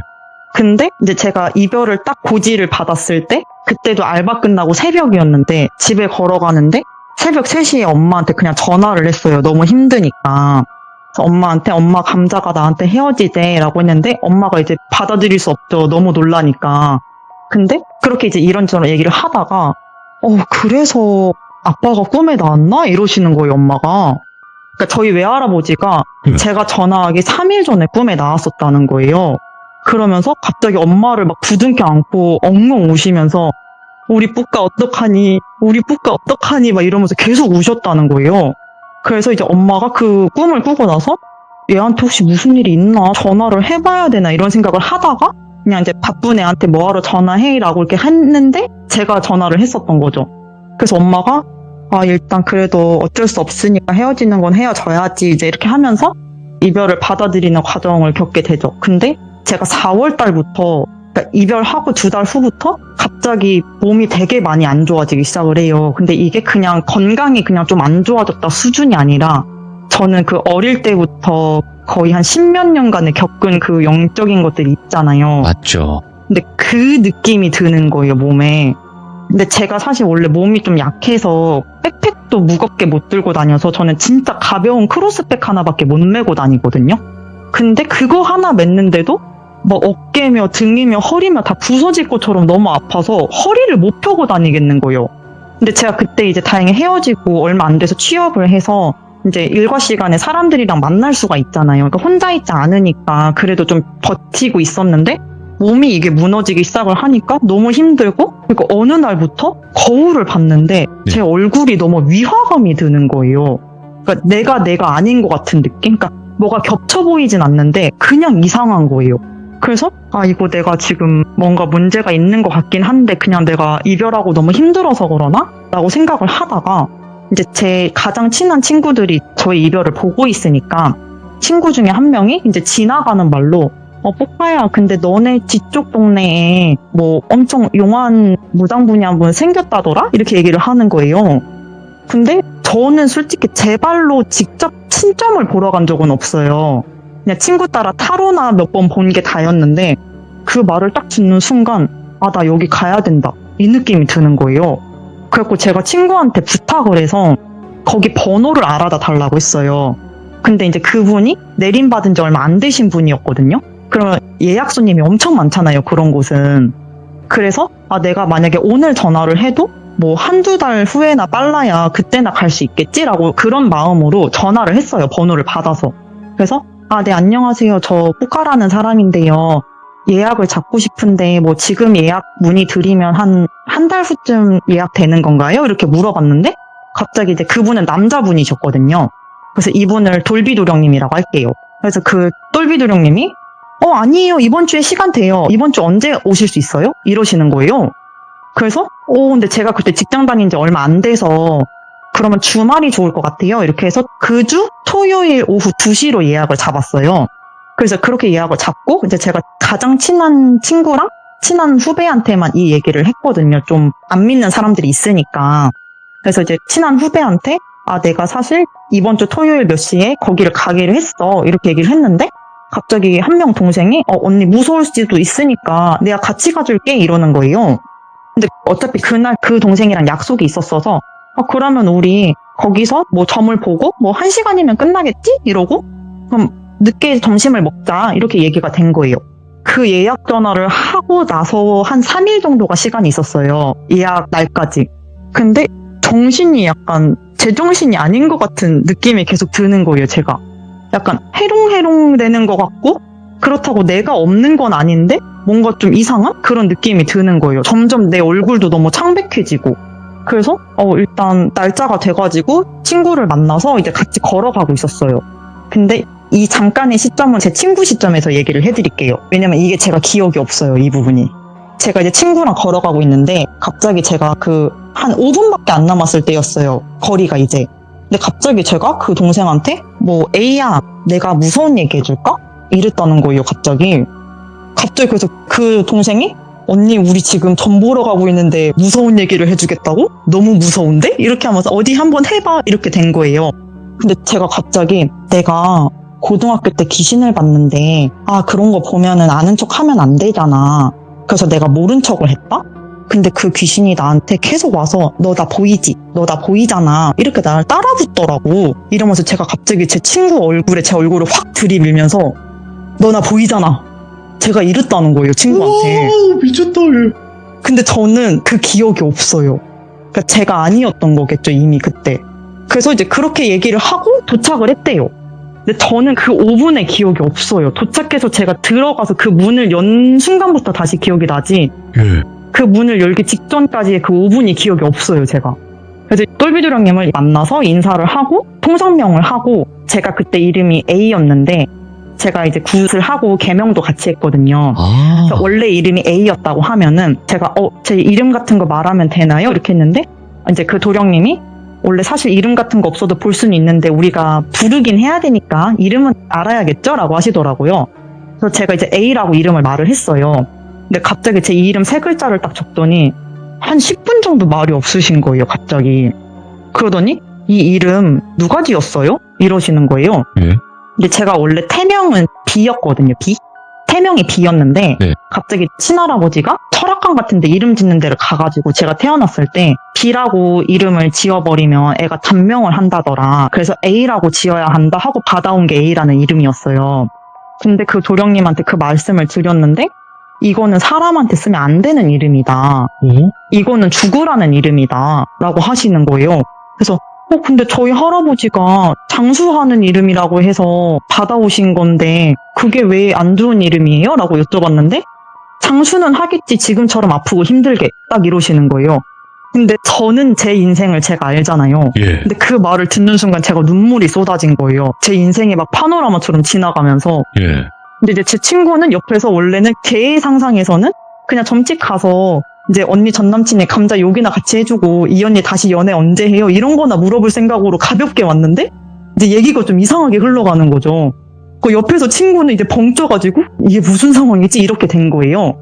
근데 이제 제가 이별을 딱 고지를 받았을 때, 그때도 알바 끝나고 새벽이었는데, 집에 걸어가는데, 새벽 3시에 엄마한테 그냥 전화를 했어요. 너무 힘드니까. 그래서 엄마한테, 엄마 감자가 나한테 헤어지재라고 했는데, 엄마가 이제 받아들일 수 없죠. 너무 놀라니까. 근데 그렇게 이제 이런저런 얘기를 하다가, 그래서 아빠가 꿈에 나왔나? 이러시는 거예요, 엄마가. 그러니까 저희 외할아버지가 제가 전화하기 3일 전에 꿈에 나왔었다는 거예요. 그러면서 갑자기 엄마를 막 부둥켜 안고 엉엉 우시면서 우리 뿌까 어떡하니, 우리 뿌까 어떡하니 막 이러면서 계속 우셨다는 거예요. 그래서 이제 엄마가 그 꿈을 꾸고 나서 얘한테 혹시 무슨 일이 있나, 전화를 해봐야 되나 이런 생각을 하다가 그냥 이제 바쁜 애한테 뭐하러 전화해라고 이렇게 했는데 제가 전화를 했었던 거죠. 그래서 엄마가 일단 그래도 어쩔 수 없으니까 헤어지는 건 헤어져야지 이제 이렇게 하면서 이별을 받아들이는 과정을 겪게 되죠. 근데 제가 4월 달부터, 그러니까 이별하고 2달 후부터 갑자기 몸이 되게 많이 안 좋아지기 시작을 해요. 근데 이게 그냥 건강이 그냥 좀 안 좋아졌다 수준이 아니라, 저는 그 어릴 때부터 거의 한 10몇 년간을 겪은 그 영적인 것들이 있잖아요. 맞죠. 근데 그 느낌이 드는 거예요, 몸에. 근데 제가 사실 원래 몸이 좀 약해서 백팩도 무겁게 못 들고 다녀서 저는 진짜 가벼운 크로스백 하나밖에 못 메고 다니거든요. 근데 그거 하나 맸는데도 뭐 어깨며 등이며 허리며 다 부서질 것처럼 너무 아파서 허리를 못 펴고 다니겠는 거예요. 근데 제가 그때 이제 다행히 헤어지고 얼마 안 돼서 취업을 해서 이제 일과 시간에 사람들이랑 만날 수가 있잖아요. 그러니까 혼자 있지 않으니까 그래도 좀 버티고 있었는데, 몸이 이게 무너지기 시작을 하니까 너무 힘들고, 그리고 어느 날부터 거울을 봤는데 제 얼굴이 너무 위화감이 드는 거예요. 그러니까 내가 아닌 것 같은 느낌? 그러니까 뭐가 겹쳐 보이진 않는데 그냥 이상한 거예요. 그래서 이거 내가 지금 뭔가 문제가 있는 것 같긴 한데 그냥 내가 이별하고 너무 힘들어서 그러나? 라고 생각을 하다가 이제 제 가장 친한 친구들이 저의 이별을 보고 있으니까 친구 중에 한 명이 이제 지나가는 말로 뽀빠야, 근데 너네 뒤쪽 동네에 뭐 엄청 용한 무당분이 한 분 생겼다더라? 이렇게 얘기를 하는 거예요. 근데 저는 솔직히 제 발로 직접 친점을 보러 간 적은 없어요. 그냥 친구 따라 타로나 몇 번 본 게 다였는데, 그 말을 딱 듣는 순간 나 여기 가야 된다 이 느낌이 드는 거예요. 그래갖고 제가 친구한테 부탁을 해서 거기 번호를 알아다 달라고 했어요. 근데 이제 그분이 내림받은 지 얼마 안 되신 분이었거든요. 그러면 예약 손님이 엄청 많잖아요, 그런 곳은. 그래서 내가 만약에 오늘 전화를 해도 뭐 한두 달 후에나 빨라야 그때나 갈 수 있겠지라고 그런 마음으로 전화를 했어요, 번호를 받아서. 그래서 네, 안녕하세요, 저 뿌까라는 사람인데요, 예약을 잡고 싶은데 뭐 지금 예약 문의 드리면 한 달 후쯤 예약되는 건가요? 이렇게 물어봤는데 갑자기 이제 그분은 남자분이셨거든요. 그래서 이분을 돌비도령님이라고 할게요. 그래서 그 돌비도령님이 아니에요. 이번 주에 시간 돼요. 이번 주 언제 오실 수 있어요? 이러시는 거예요. 그래서 근데 제가 그때 직장 다닌 지 얼마 안 돼서 그러면 주말이 좋을 것 같아요. 이렇게 해서 그 주 토요일 오후 2시로 예약을 잡았어요. 그래서 그렇게 예약을 잡고 이제 제가 가장 친한 친구랑 친한 후배한테만 이 얘기를 했거든요. 좀 안 믿는 사람들이 있으니까. 그래서 이제 친한 후배한테 내가 사실 이번 주 토요일 몇 시에 거기를 가기로 했어. 이렇게 얘기를 했는데 갑자기 한 명 동생이 언니 무서울 수도 있으니까 내가 같이 가줄게 이러는 거예요. 근데 어차피 그날 그 동생이랑 약속이 있었어서 그러면 우리 거기서 뭐 점을 보고 뭐 1시간이면 끝나겠지? 이러고 그럼 늦게 점심을 먹자 이렇게 얘기가 된 거예요. 그 예약 전화를 하고 나서 한 3일 정도가 시간이 있었어요. 예약 날까지. 근데 정신이 약간 제정신이 아닌 것 같은 느낌이 계속 드는 거예요. 제가 약간 해롱해롱 되는 것 같고 그렇다고 내가 없는 건 아닌데 뭔가 좀 이상한 그런 느낌이 드는 거예요. 점점 내 얼굴도 너무 창백해지고. 그래서 일단 날짜가 돼가지고 친구를 만나서 이제 같이 걸어가고 있었어요. 근데 이 잠깐의 시점은 제 친구 시점에서 얘기를 해드릴게요. 왜냐면 이게 제가 기억이 없어요. 이 부분이. 제가 이제 친구랑 걸어가고 있는데 갑자기 제가 한 5분밖에 안 남았을 때였어요. 거리가 이제. 근데 갑자기 제가 그 동생한테 A야 내가 무서운 얘기 해줄까? 이랬다는 거예요. 갑자기 그래서 그 동생이 언니 우리 지금 점 보러 가고 있는데 무서운 얘기를 해주겠다고? 너무 무서운데? 이렇게 하면서 어디 한번 해봐 이렇게 된 거예요. 근데 제가 갑자기 내가 고등학교 때 귀신을 봤는데 그런 거 보면은 아는 척 하면 안 되잖아. 그래서 내가 모른 척을 했다? 근데 그 귀신이 나한테 계속 와서 너 나 보이지? 너 나 보이잖아. 이렇게 나를 따라붙더라고. 이러면서 제가 갑자기 제 친구 얼굴에 제 얼굴을 확 들이밀면서 너 나 보이잖아. 제가 이랬다는 거예요, 친구한테. 오, 미쳤다. 근데 저는 그 기억이 없어요. 그러니까 제가 아니었던 거겠죠, 이미 그때. 그래서 이제 그렇게 얘기를 하고 도착을 했대요. 근데 저는 그 5분의 기억이 없어요. 도착해서 제가 들어가서 그 문을 연 순간부터 다시 기억이 나지. 예. 그 문을 열기 직전까지의 그 5분이 기억이 없어요, 제가. 그래서 똘비도령님을 만나서 인사를 하고 통성명을 하고 제가 그때 이름이 A였는데 제가 이제 굿을 하고 개명도 같이 했거든요. 그래서 원래 이름이 A였다고 하면은 제가 제 이름 같은 거 말하면 되나요? 이렇게 했는데 이제 그 도령님이 원래 사실 이름 같은 거 없어도 볼 수는 있는데 우리가 부르긴 해야 되니까 이름은 알아야겠죠? 라고 하시더라고요. 그래서 제가 이제 A라고 이름을 말을 했어요. 근데 갑자기 제 이름 3글자를 딱 적더니 한 10분 정도 말이 없으신 거예요, 갑자기. 그러더니 이 이름 누가 지었어요? 이러시는 거예요. 예. 근데 제가 원래 태명은 B였거든요, B. 태명이 B였는데 네. 갑자기 친할아버지가 철학관 같은 데 이름 짓는 데를 가가지고 제가 태어났을 때 B라고 이름을 지어버리면 애가 단명을 한다더라. 그래서 A라고 지어야 한다 하고 받아온 게 A라는 이름이었어요. 근데 그 도령님한테 그 말씀을 드렸는데 이거는 사람한테 쓰면 안 되는 이름이다. 이거는 죽으라는 이름이다. 라고 하시는 거예요. 그래서 근데 저희 할아버지가 장수하는 이름이라고 해서 받아오신 건데 그게 왜 안 좋은 이름이에요? 라고 여쭤봤는데 장수는 하겠지 지금처럼 아프고 힘들게 딱 이러시는 거예요. 근데 저는 제 인생을 제가 알잖아요. 예. 근데 그 말을 듣는 순간 제가 눈물이 쏟아진 거예요. 제 인생이 막 파노라마처럼 지나가면서. 예. 근데 이제 제 친구는 옆에서 원래는 걔의 상상에서는 그냥 점집 가서 이제 언니 전 남친이 감자 욕이나 같이 해주고 이 언니 다시 연애 언제 해요? 이런 거나 물어볼 생각으로 가볍게 왔는데 이제 얘기가 좀 이상하게 흘러가는 거죠. 그 옆에서 친구는 이제 벙쪄가지고 이게 무슨 상황이지? 이렇게 된 거예요.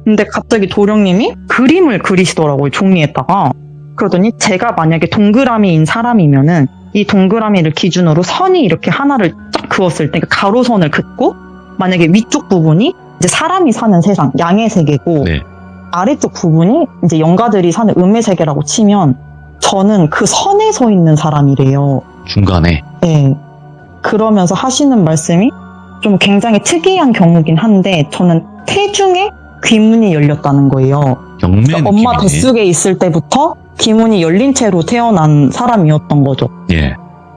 근데 갑자기 도령님이 그림을 그리시더라고요, 종이에다가. 그러더니 제가 만약에 동그라미인 사람이면은 이 동그라미를 기준으로 선이 이렇게 하나를 쫙 그었을 때, 그러니까 가로선을 긋고 만약에 위쪽 부분이 이제 사람이 사는 세상, 양의 세계고 네. 아래쪽 부분이 이제 영가들이 사는 음의 세계라고 치면 저는 그 선에 서 있는 사람이래요. 중간에. 네. 그러면서 하시는 말씀이 좀 굉장히 특이한 경우긴 한데 저는 태중에 귀문이 열렸다는 거예요. 경매 그러니까 엄마 느낌이네. 뱃속에 있을 때부터 귀문이 열린 채로 태어난 사람이었던 거죠. 예.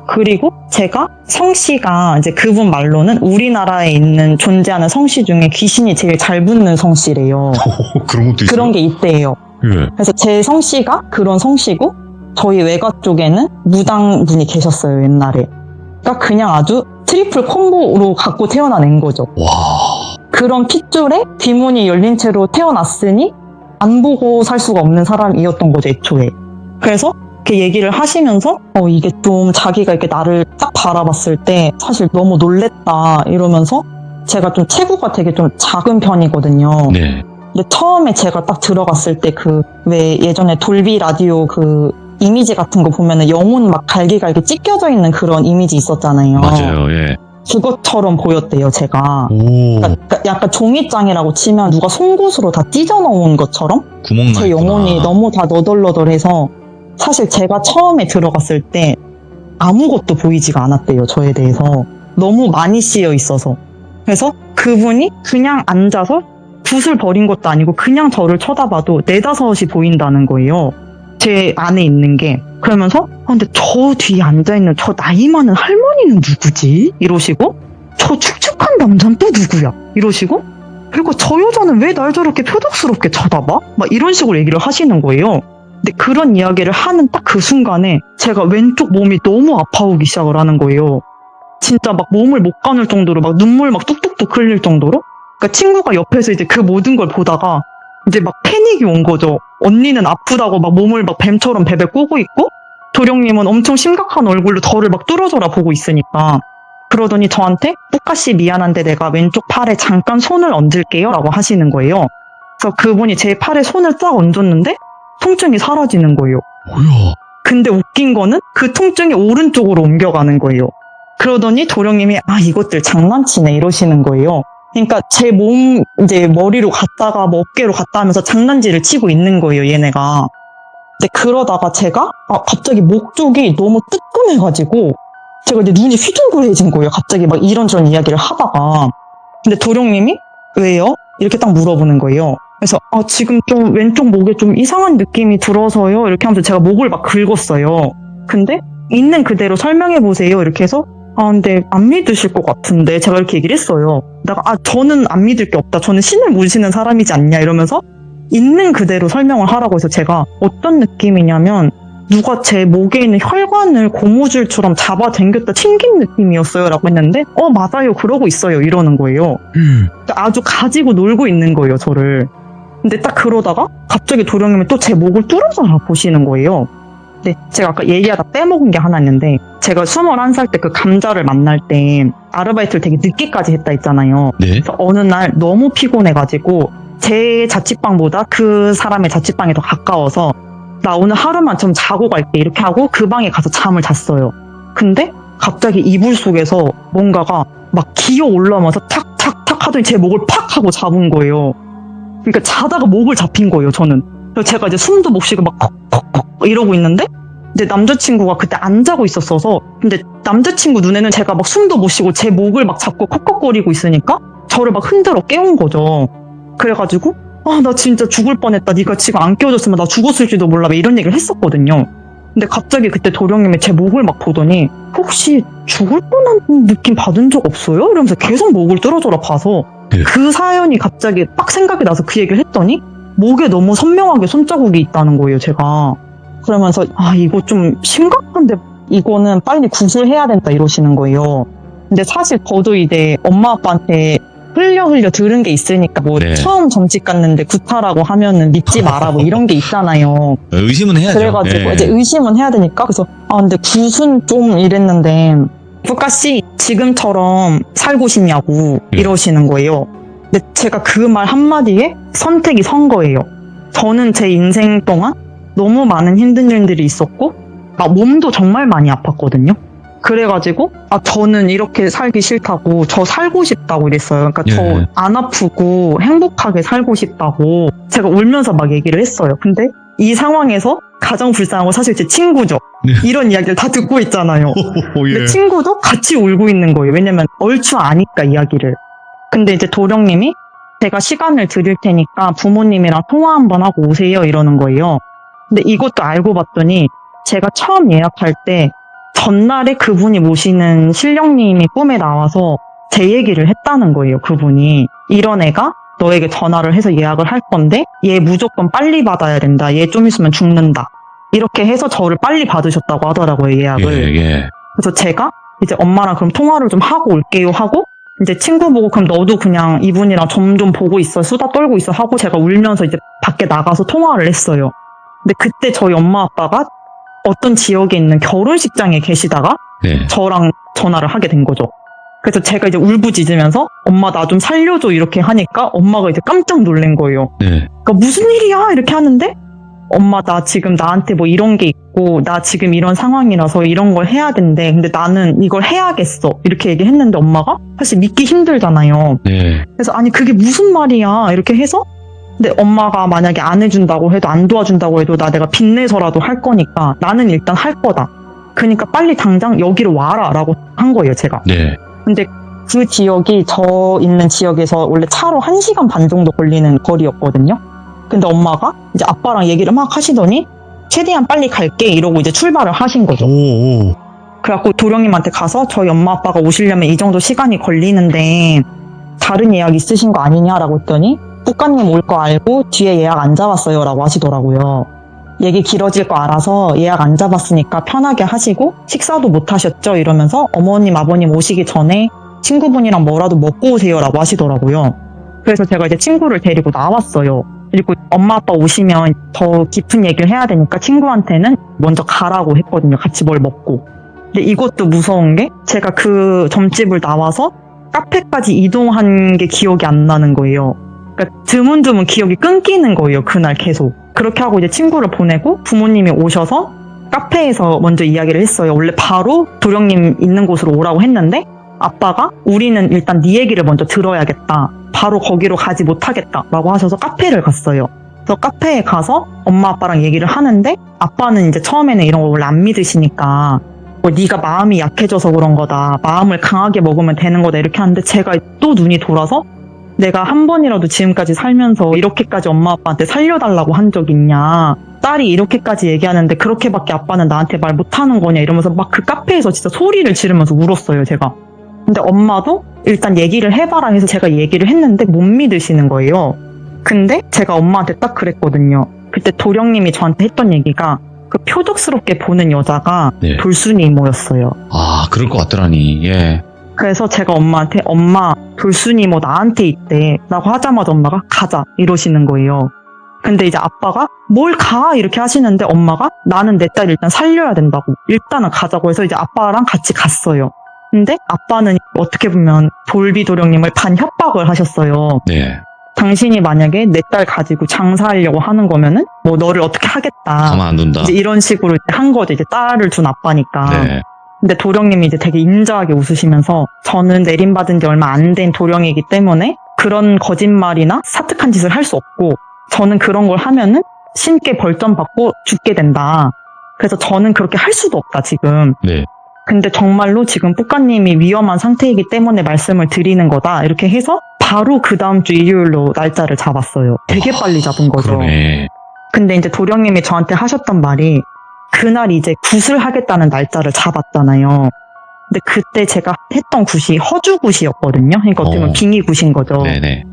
그리고 제가 성씨가 이제 그분 말로는 우리나라에 있는 존재하는 성씨 중에 귀신이 제일 잘 붙는 성씨래요. 그런 것도 그런 게 있대요. 예. 그래서 제 성씨가 그런 성씨고 저희 외가 쪽에는 무당분이 계셨어요, 옛날에. 그냥 아주 트리플 콤보로 갖고 태어난 거죠. 와. 그런 핏줄에 뒷문이 열린 채로 태어났으니 안 보고 살 수가 없는 사람이었던 거죠, 애초에. 그래서 이렇게 얘기를 하시면서 이게 좀 자기가 이렇게 나를 딱 바라봤을 때 사실 너무 놀랬다 이러면서 제가 좀 체구가 되게 좀 작은 편이거든요. 네. 근데 처음에 제가 딱 들어갔을 때 왜 예전에 돌비 라디오 이미지 같은 거 보면은 영혼 막 갈기갈기 찢겨져 있는 그런 이미지 있었잖아요. 맞아요. 예. 그것처럼 보였대요, 제가. 오. 그러니까 약간 종이장이라고 치면 누가 송곳으로 다 찢어 넣은 것처럼 구멍 나 제 있구나. 영혼이 너무 다 너덜너덜해서 사실 제가 처음에 들어갔을 때 아무것도 보이지가 않았대요, 저에 대해서. 너무 많이 씌여 있어서. 그래서 그분이 그냥 앉아서 붓을 버린 것도 아니고 그냥 저를 쳐다봐도 네다섯이 보인다는 거예요. 제 안에 있는 게. 그러면서 근데 저 뒤에 앉아있는 저 나이 많은 할머니는 누구지? 이러시고 저 축축한 남자는 또 누구야? 이러시고 그리고 저 여자는 왜 날 저렇게 표독스럽게 쳐다봐? 막 이런 식으로 얘기를 하시는 거예요. 근데 그런 이야기를 하는 딱 그 순간에 제가 왼쪽 몸이 너무 아파오기 시작을 하는 거예요. 진짜 막 몸을 못 가눌 정도로 막 눈물 막 뚝뚝뚝 흘릴 정도로. 그러니까 친구가 옆에서 이제 그 모든 걸 보다가 이제 막 패닉이 온 거죠. 언니는 아프다고 막 몸을 막 뱀처럼 베베 꼬고 있고 도령님은 엄청 심각한 얼굴로 저를 막 뚫어져라 보고 있으니까. 그러더니 저한테 뿌까씨 미안한데 내가 왼쪽 팔에 잠깐 손을 얹을게요 라고 하시는 거예요. 그래서 그분이 제 팔에 손을 딱 얹었는데 통증이 사라지는 거예요. 뭐야? 근데 웃긴 거는 그 통증이 오른쪽으로 옮겨가는 거예요. 그러더니 도령님이 이것들 장난치네 이러시는 거예요. 그러니까 제 몸 이제 머리로 갔다가 뭐 어깨로 갔다 하면서 장난질을 치고 있는 거예요, 얘네가. 이제 그러다가 제가 갑자기 목 쪽이 너무 뜨끔해가지고 제가 이제 눈이 휘둥그레진 거예요. 갑자기 막 이런저런 이야기를 하다가. 근데 도령님이 왜요? 이렇게 딱 물어보는 거예요. 그래서 지금 좀 왼쪽 목에 좀 이상한 느낌이 들어서요. 이렇게 하면서 제가 목을 막 긁었어요. 근데 있는 그대로 설명해보세요. 이렇게 해서 근데 안 믿으실 것 같은데 제가 이렇게 얘기를 했어요. 내가 저는 안 믿을 게 없다. 저는 신을 모시는 사람이지 않냐 이러면서 있는 그대로 설명을 하라고 해서 제가 어떤 느낌이냐면 누가 제 목에 있는 혈관을 고무줄처럼 잡아당겼다 튕긴 느낌이었어요 라고 했는데 맞아요 그러고 있어요 이러는 거예요. 그러니까 아주 가지고 놀고 있는 거예요 저를. 근데 딱 그러다가 갑자기 도령님이 또 제 목을 뚫어서 보시는 거예요. 근데 제가 아까 얘기하다 빼먹은 게 하나 있는데 제가 21살 때 그 감자를 만날 때 아르바이트를 되게 늦게까지 했다 했잖아요. 네. 그래서 어느 날 너무 피곤해가지고 제 자취방보다 그 사람의 자취방이 더 가까워서 나 오늘 하루만 좀 자고 갈게 이렇게 하고 그 방에 가서 잠을 잤어요. 근데 갑자기 이불 속에서 뭔가가 막 기어 올라오면서 탁탁탁 하더니 제 목을 팍 하고 잡은 거예요. 그러니까 자다가 목을 잡힌 거예요 저는. 그래서 제가 이제 숨도 못 쉬고 막 콕콕콕 이러고 있는데 근데 남자친구가 그때 안 자고 있었어서 근데 남자친구 눈에는 제가 막 숨도 못 쉬고 제 목을 막 잡고 콕콕거리고 있으니까 저를 막 흔들어 깨운 거죠. 그래가지고 나 진짜 죽을 뻔했다. 네가 지금 안 깨워줬으면 나 죽었을지도 몰라. 이런 얘기를 했었거든요. 근데 갑자기 그때 도령님이 제 목을 막 보더니 혹시 죽을 뻔한 느낌 받은 적 없어요? 이러면서 계속 목을 뚫어줘라 봐서 네. 그 사연이 갑자기 딱 생각이 나서 그 얘기를 했더니 목에 너무 선명하게 손자국이 있다는 거예요 제가. 그러면서 이거 좀 심각한데 이거는 빨리 구술해야 된다 이러시는 거예요. 근데 사실 저도 이제 엄마 아빠한테 흘려 들은 게 있으니까 네. 처음 점집 갔는데 구타라고 하면은 믿지 마라 이런 게 있잖아요. 의심은 해야죠. 그래가지고 네. 이제 의심은 해야 되니까 그래서 근데 굿은 좀 이랬는데 뿌까씨 지금처럼 살고 싶냐고 이러시는 거예요. 근데 제가 그 말 한마디에 선택이 선 거예요. 저는 제 인생 동안 너무 많은 힘든 일들이 있었고 몸도 정말 많이 아팠거든요. 그래가지고 저는 이렇게 살기 싫다고 저 살고 싶다고 이랬어요. 그러니까 저 안 아프고 행복하게 살고 싶다고 제가 울면서 막 얘기를 했어요. 근데 이 상황에서 가장 불쌍한 건 사실 제 친구죠. 네. 이런 이야기를 다 듣고 있잖아요. 근데 친구도 같이 울고 있는 거예요. 왜냐면 얼추 아니까 이야기를. 근데 이제 도령님이 제가 시간을 드릴 테니까 부모님이랑 통화 한번 하고 오세요 이러는 거예요. 근데 이것도 알고 봤더니 제가 처음 예약할 때 전날에 그분이 모시는 신령님이 꿈에 나와서 제 얘기를 했다는 거예요. 그분이 이런 애가 너에게 전화를 해서 예약을 할 건데 얘 무조건 빨리 받아야 된다. 얘 좀 있으면 죽는다. 이렇게 해서 저를 빨리 받으셨다고 하더라고요. 예약을. 예. 그래서 제가 이제 엄마랑 그럼 통화를 좀 하고 올게요 하고 이제 친구 보고 그럼 너도 그냥 이분이랑 점 좀 보고 있어 수다 떨고 있어 하고 제가 울면서 이제 밖에 나가서 통화를 했어요. 근데 그때 저희 엄마 아빠가 어떤 지역에 있는 결혼식장에 계시다가 네. 저랑 전화를 하게 된 거죠. 그래서 제가 이제 울부짖으면서 엄마 나 좀 살려줘 이렇게 하니까 엄마가 이제 깜짝 놀란 거예요. 네. 그러니까 무슨 일이야 이렇게 하는데 엄마 나 지금 나한테 뭐 이런 게 있고 나 지금 이런 상황이라서 이런 걸 해야 된대. 근데 나는 이걸 해야겠어 이렇게 얘기했는데 엄마가 사실 믿기 힘들잖아요. 네. 그래서 아니 그게 무슨 말이야 이렇게 해서 근데 엄마가 만약에 안 해준다고 해도 안 도와준다고 해도 내가 빚내서라도 할 거니까 나는 일단 할 거다. 그러니까 빨리 당장 여기로 와라 라고 한 거예요 제가. 네. 근데 그 지역이 저 있는 지역에서 원래 차로 1시간 반 정도 걸리는 거리였거든요. 근데 엄마가 이제 아빠랑 얘기를 막 하시더니 최대한 빨리 갈게 이러고 이제 출발을 하신 거죠. 오. 그래갖고 도령님한테 가서 저희 엄마 아빠가 오시려면 이 정도 시간이 걸리는데 다른 예약 있으신 거 아니냐라고 했더니 뿌까님 올 거 알고 뒤에 예약 안 잡았어요 라고 하시더라고요. 얘기 길어질 거 알아서 예약 안 잡았으니까 편하게 하시고 식사도 못 하셨죠 이러면서 어머님 아버님 오시기 전에 친구분이랑 뭐라도 먹고 오세요 라고 하시더라고요. 그래서 제가 이제 친구를 데리고 나왔어요. 그리고 엄마 아빠 오시면 더 깊은 얘기를 해야 되니까 친구한테는 먼저 가라고 했거든요. 같이 뭘 먹고. 근데 이것도 무서운 게 제가 그 점집을 나와서 카페까지 이동한 게 기억이 안 나는 거예요. 그러니까 드문드문 기억이 끊기는 거예요. 그날 계속. 그렇게 하고 이제 친구를 보내고 부모님이 오셔서 카페에서 먼저 이야기를 했어요. 원래 바로 도령님 있는 곳으로 오라고 했는데 아빠가 우리는 일단 네 얘기를 먼저 들어야겠다. 바로 거기로 가지 못하겠다라고 하셔서 카페를 갔어요. 그래서 카페에 가서 엄마 아빠랑 얘기를 하는데 아빠는 이제 처음에는 이런 걸 원래 안 믿으시니까 뭐 네가 마음이 약해져서 그런 거다. 마음을 강하게 먹으면 되는 거다. 이렇게 하는데 제가 또 눈이 돌아서 내가 한 번이라도 지금까지 살면서 이렇게까지 엄마 아빠한테 살려달라고 한 적 있냐. 딸이 이렇게까지 얘기하는데 그렇게밖에 아빠는 나한테 말 못하는 거냐 이러면서 막 그 카페에서 진짜 소리를 지르면서 울었어요 제가. 근데 엄마도 일단 얘기를 해봐라 해서 제가 얘기를 했는데 못 믿으시는 거예요. 근데 제가 엄마한테 딱 그랬거든요. 그때 도령님이 저한테 했던 얘기가 그 표적스럽게 보는 여자가 네. 돌순이 이모였어요. 아, 그럴 것 같더라니. 예. 그래서 제가 엄마한테 엄마 돌순이 뭐 나한테 있대 라고 하자마자 엄마가 가자 이러시는 거예요. 근데 이제 아빠가 뭘 가 이렇게 하시는데 엄마가 나는 내 딸 일단 살려야 된다고 일단은 가자고 해서 이제 아빠랑 같이 갔어요. 근데 아빠는 어떻게 보면 돌비도령님을 반 협박을 하셨어요. 네. 당신이 만약에 내 딸 가지고 장사하려고 하는 거면은 뭐 너를 어떻게 하겠다. 가만 안 둔다. 이제 이런 식으로 한 거죠. 이제 딸을 둔 아빠니까. 네. 근데 도령님이 이제 되게 인자하게 웃으시면서 저는 내림받은 지 얼마 안 된 도령이기 때문에 그런 거짓말이나 사특한 짓을 할 수 없고 저는 그런 걸 하면은 신께 벌점 받고 죽게 된다. 그래서 저는 그렇게 할 수도 없다 지금. 네. 근데 정말로 지금 뿌까님이 위험한 상태이기 때문에 말씀을 드리는 거다. 이렇게 해서 바로 그 다음 주 일요일로 날짜를 잡았어요. 되게 빨리 잡은 거죠. 그러네. 근데 이제 도령님이 저한테 하셨던 말이 그날 이제 굿을 하겠다는 날짜를 잡았잖아요. 근데 그때 제가 했던 굿이 허주굿이었거든요. 그러니까 어떻게 보면 빙의굿인 거죠. 네네.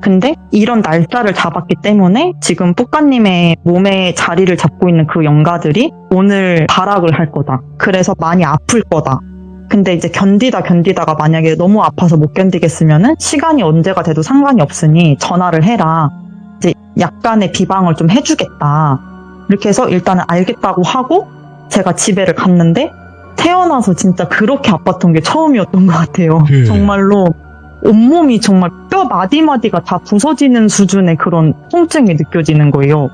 근데 이런 날짜를 잡았기 때문에 지금 뿌까님의 몸에 자리를 잡고 있는 그 영가들이 오늘 발악을 할 거다. 그래서 많이 아플 거다. 근데 이제 견디다가 만약에 너무 아파서 못 견디겠으면은 시간이 언제가 돼도 상관이 없으니 전화를 해라. 이제 약간의 비방을 좀 해주겠다. 이렇게 해서 일단은 알겠다고 하고 제가 집에를 갔는데 태어나서 진짜 그렇게 아팠던 게 처음이었던 것 같아요. 예. 정말로 온몸이 정말 뼈 마디마디가 다 부서지는 수준의 그런 통증이 느껴지는 거예요.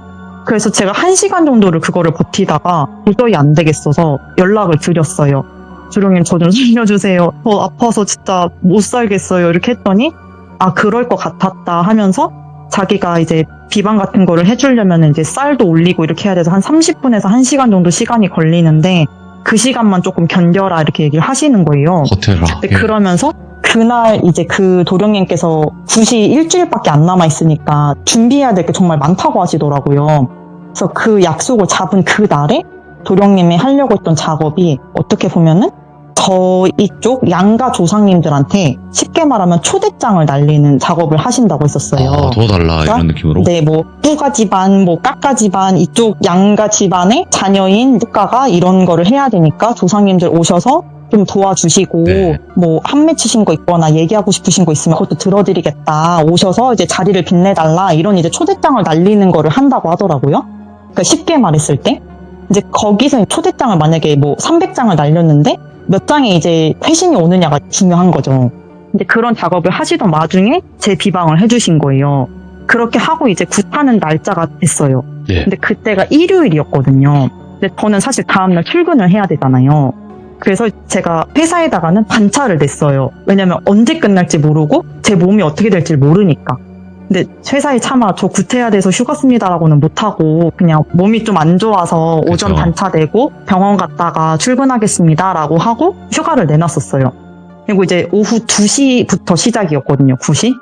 그래서 제가 1시간 정도를 그거를 버티다가 도저히 안 되겠어서 연락을 드렸어요. 주령님 저 좀 살려주세요. 저 아파서 진짜 못 살겠어요. 이렇게 했더니 아 그럴 것 같았다 하면서 자기가 이제 비방 같은 거를 해주려면 이제 쌀도 올리고 이렇게 해야 돼서 한 30분에서 1시간 정도 시간이 걸리는데 그 시간만 조금 견뎌라 이렇게 얘기를 하시는 거예요. 버텨라. 근데 그러면서 그날 이제 그 도령님께서 굿이 일주일밖에 안 남아 있으니까 준비해야 될 게 정말 많다고 하시더라고요. 그래서 그 약속을 잡은 그 날에 도령님이 하려고 했던 작업이 어떻게 보면은 저희 쪽 양가 조상님들한테 쉽게 말하면 초대장을 날리는 작업을 하신다고 했었어요. 아, 도와달라 이런 느낌으로? 네, 뭐 뿌가 집안, 뭐 까까 집안 이쪽 양가 집안의 자녀인 뿌가가 이런 거를 해야 되니까 조상님들 오셔서 좀 도와주시고 네. 뭐 한 맺히신 거 있거나 얘기하고 싶으신 거 있으면 그것도 들어드리겠다. 오셔서 이제 자리를 빛내달라. 이런 이제 초대장을 날리는 거를 한다고 하더라고요. 그러니까 쉽게 말했을 때 이제 거기서 초대장을 만약에 뭐 300장을 날렸는데 몇 장에 이제 회신이 오느냐가 중요한 거죠. 근데 그런 작업을 하시던 와중에 제 비방을 해주신 거예요. 그렇게 하고 이제 굿하는 날짜가 됐어요. 네. 근데 그때가 일요일이었거든요. 근데 저는 사실 다음날 출근을 해야 되잖아요. 그래서 제가 회사에다가는 반차를 냈어요. 왜냐면 언제 끝날지 모르고 제 몸이 어떻게 될지 모르니까. 근데 회사에 차마 저 구태해야 돼서 휴가 씁니다라고는 못하고 그냥 몸이 좀 안 좋아서 오전 그쵸. 반차 내고 병원 갔다가 출근하겠습니다라고 하고 휴가를 내놨었어요. 그리고 이제 오후 2시부터 시작이었거든요. 9시.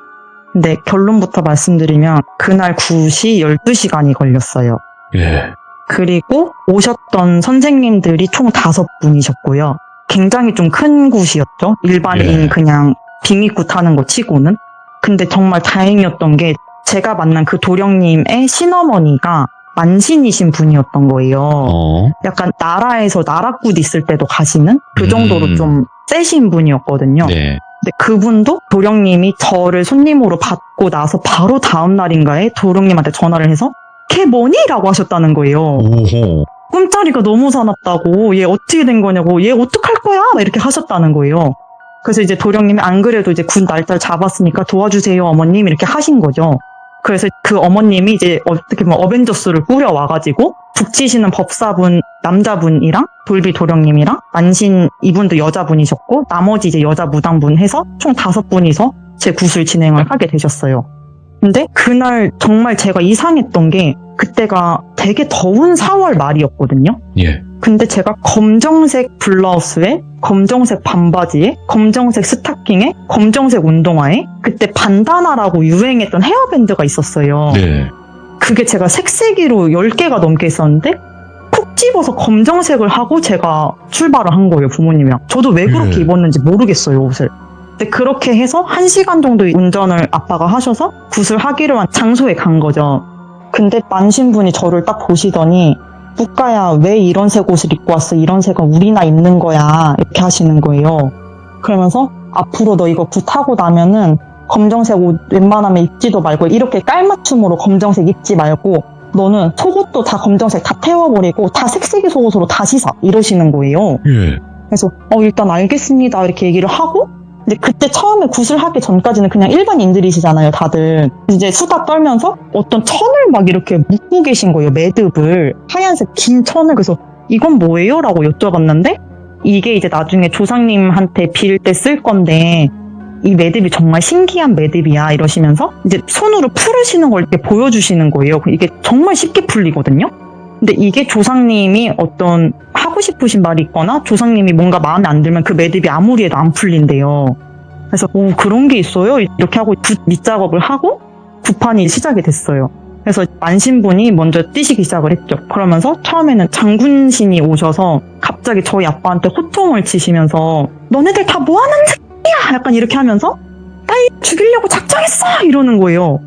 근데 결론부터 말씀드리면 그날 9시 12시간이 걸렸어요. 예. 그리고 오셨던 선생님들이 총 5분이셨고요. 굉장히 좀 큰 굿이었죠. 일반인 예. 그냥 빙의굿 하는 거 치고는. 근데 정말 다행이었던 게 제가 만난 그 도령님의 친어머니가 만신이신 분이었던 거예요. 약간 나라에서 나라굿 있을 때도 가시는 그 정도로 좀 세신 분이었거든요. 네. 근데 그분도 도령님이 저를 손님으로 받고 나서 바로 다음 날인가에 도령님한테 전화를 해서 걔 뭐니? 라고 하셨다는 거예요. 오호. 꿈자리가 너무 사납다고 얘 어떻게 된 거냐고 얘 어떡할 거야? 막 이렇게 하셨다는 거예요. 그래서 이제 도령님이 안 그래도 이제 군 날짜를 잡았으니까 도와주세요 어머님 이렇게 하신 거죠. 그래서 그 어머님이 이제 어떻게 보면 어벤져스를 꾸려와가지고 북치시는 법사분 남자분이랑 돌비 도령님이랑 만신 이분도 여자분이셨고 나머지 이제 여자 무당분 해서 총 5분이서 제 굿을 진행을 하게 되셨어요. 근데 그날 정말 제가 이상했던 게 그때가 되게 더운 4월 말이었거든요. 예. 근데 제가 검정색 블라우스에 검정색 반바지에 검정색 스타킹에 검정색 운동화에 그때 반다나라고 유행했던 헤어밴드가 있었어요. 네. 그게 제가 색세기로 10개가 넘게 있었는데 콕 집어서 검정색을 하고 제가 출발을 한 거예요, 부모님이랑. 저도 왜 그렇게 입었는지 모르겠어요, 옷을. 근데 그렇게 해서 1시간 정도 운전을 아빠가 하셔서 굿을 하기로 한 장소에 간 거죠. 근데 만신분이 저를 딱 보시더니 묵가야 왜 이런 색 옷을 입고 왔어? 이런 색은 우리나 입는 거야. 이렇게 하시는 거예요. 그러면서 앞으로 너 이거 굿하고 나면은 검정색 옷 웬만하면 입지도 말고 이렇게 깔맞춤으로 검정색 입지 말고 너는 속옷도 다 검정색 다 태워버리고 다 색색이 속옷으로 다시 사. 이러시는 거예요. 예. 그래서 일단 알겠습니다. 이렇게 얘기를 하고 근데 그때 처음에 굿을 하기 전까지는 그냥 일반인들이시잖아요, 다들. 이제 수다 떨면서 어떤 천을 막 이렇게 묶고 계신 거예요, 매듭을. 하얀색 긴 천을. 그래서 이건 뭐예요? 라고 여쭤봤는데 이게 이제 나중에 조상님한테 빌 때 쓸 건데 이 매듭이 정말 신기한 매듭이야 이러시면서 이제 손으로 풀으시는 걸 이렇게 보여주시는 거예요. 이게 정말 쉽게 풀리거든요. 근데 이게 조상님이 어떤 하고 싶으신 말이 있거나 조상님이 뭔가 마음에 안 들면 그 매듭이 아무리 해도 안 풀린대요. 그래서 그런 게 있어요? 이렇게 하고 굿 밑작업을 하고 굿판이 시작이 됐어요. 그래서 만신분이 먼저 뛰시기 시작을 했죠. 그러면서 처음에는 장군신이 오셔서 갑자기 저희 아빠한테 호통을 치시면서 너네들 다 뭐하는 새끼야! 약간 이렇게 하면서 딸 죽이려고 작정했어! 이러는 거예요.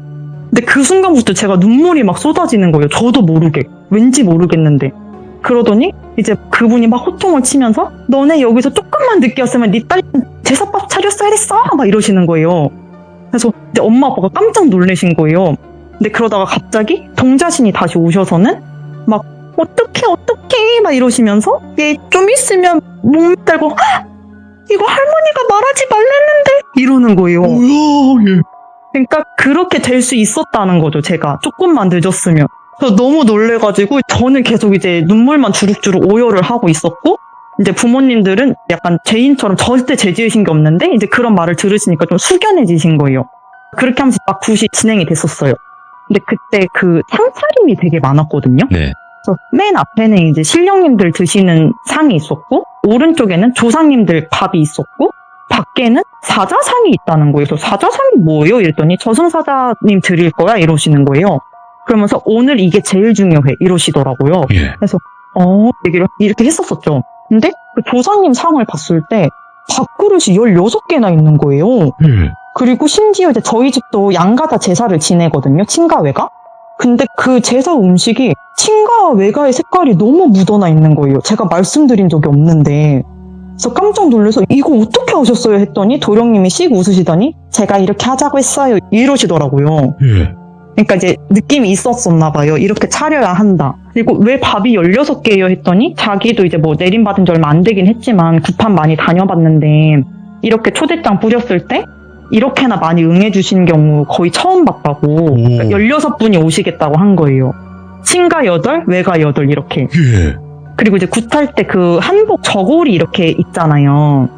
근데 그 순간부터 제가 눈물이 막 쏟아지는 거예요. 저도 모르게. 왠지 모르겠는데. 그러더니 이제 그분이 막 호통을 치면서 너네 여기서 조금만 늦게 왔으면 네 딸 제사밥 차렸어야 됐어! 막 이러시는 거예요. 그래서 이제 엄마 아빠가 깜짝 놀라신 거예요. 근데 그러다가 갑자기 동자신이 다시 오셔서는 막 어떡해 막 이러시면서 얘 좀 있으면 몸 달고 이거 할머니가 말하지 말랬는데 이러는 거예요. 뭐야, 예. 그러니까 그렇게 될 수 있었다는 거죠. 제가 조금만 늦었으면. 그래서 너무 놀래가지고 저는 계속 이제 눈물만 주룩주룩 오열을 하고 있었고 이제 부모님들은 약간 죄인처럼 절대 죄지으신 게 없는데 이제 그런 말을 들으시니까 좀 숙연해지신 거예요. 그렇게 하면서 막 굿이 진행이 됐었어요. 근데 그때 그 상차림이 되게 많았거든요. 네. 그래서 맨 앞에는 이제 신령님들 드시는 상이 있었고 오른쪽에는 조상님들 밥이 있었고 밖에는 사자상이 있다는 거예요. 그래서 사자상이 뭐예요? 이랬더니 저승사자님 드릴 거야 이러시는 거예요. 그러면서 오늘 이게 제일 중요해 이러시더라고요. 예. 그래서 얘기를 이렇게 했었었죠. 근데 그 조상님 상을 봤을 때 밥그릇이 16개나 있는 거예요. 예. 그리고 심지어 이제 저희 집도 양가다 제사를 지내거든요. 친가외가. 근데 그 제사 음식이 친가와 외가의 색깔이 너무 묻어나 있는 거예요. 제가 말씀드린 적이 없는데. 그래서 깜짝 놀라서 이거 어떻게 하셨어요 했더니 도령님이 씩 웃으시더니 제가 이렇게 하자고 했어요 이러시더라고요. 예. 그러니까 이제 느낌이 있었었나 봐요. 이렇게 차려야 한다. 그리고 왜 밥이 16개예요 했더니 자기도 이제 뭐 내림받은 지 얼마 안 되긴 했지만 굿밥 많이 다녀봤는데 이렇게 초대장 뿌렸을 때 이렇게나 많이 응해주신 경우 거의 처음 봤다고. 그러니까 16분이 오시겠다고 한 거예요. 친가 8, 외가 8 이렇게. 예. 그리고 이제 굿할 때 그 한복 저고리 이렇게 있잖아요.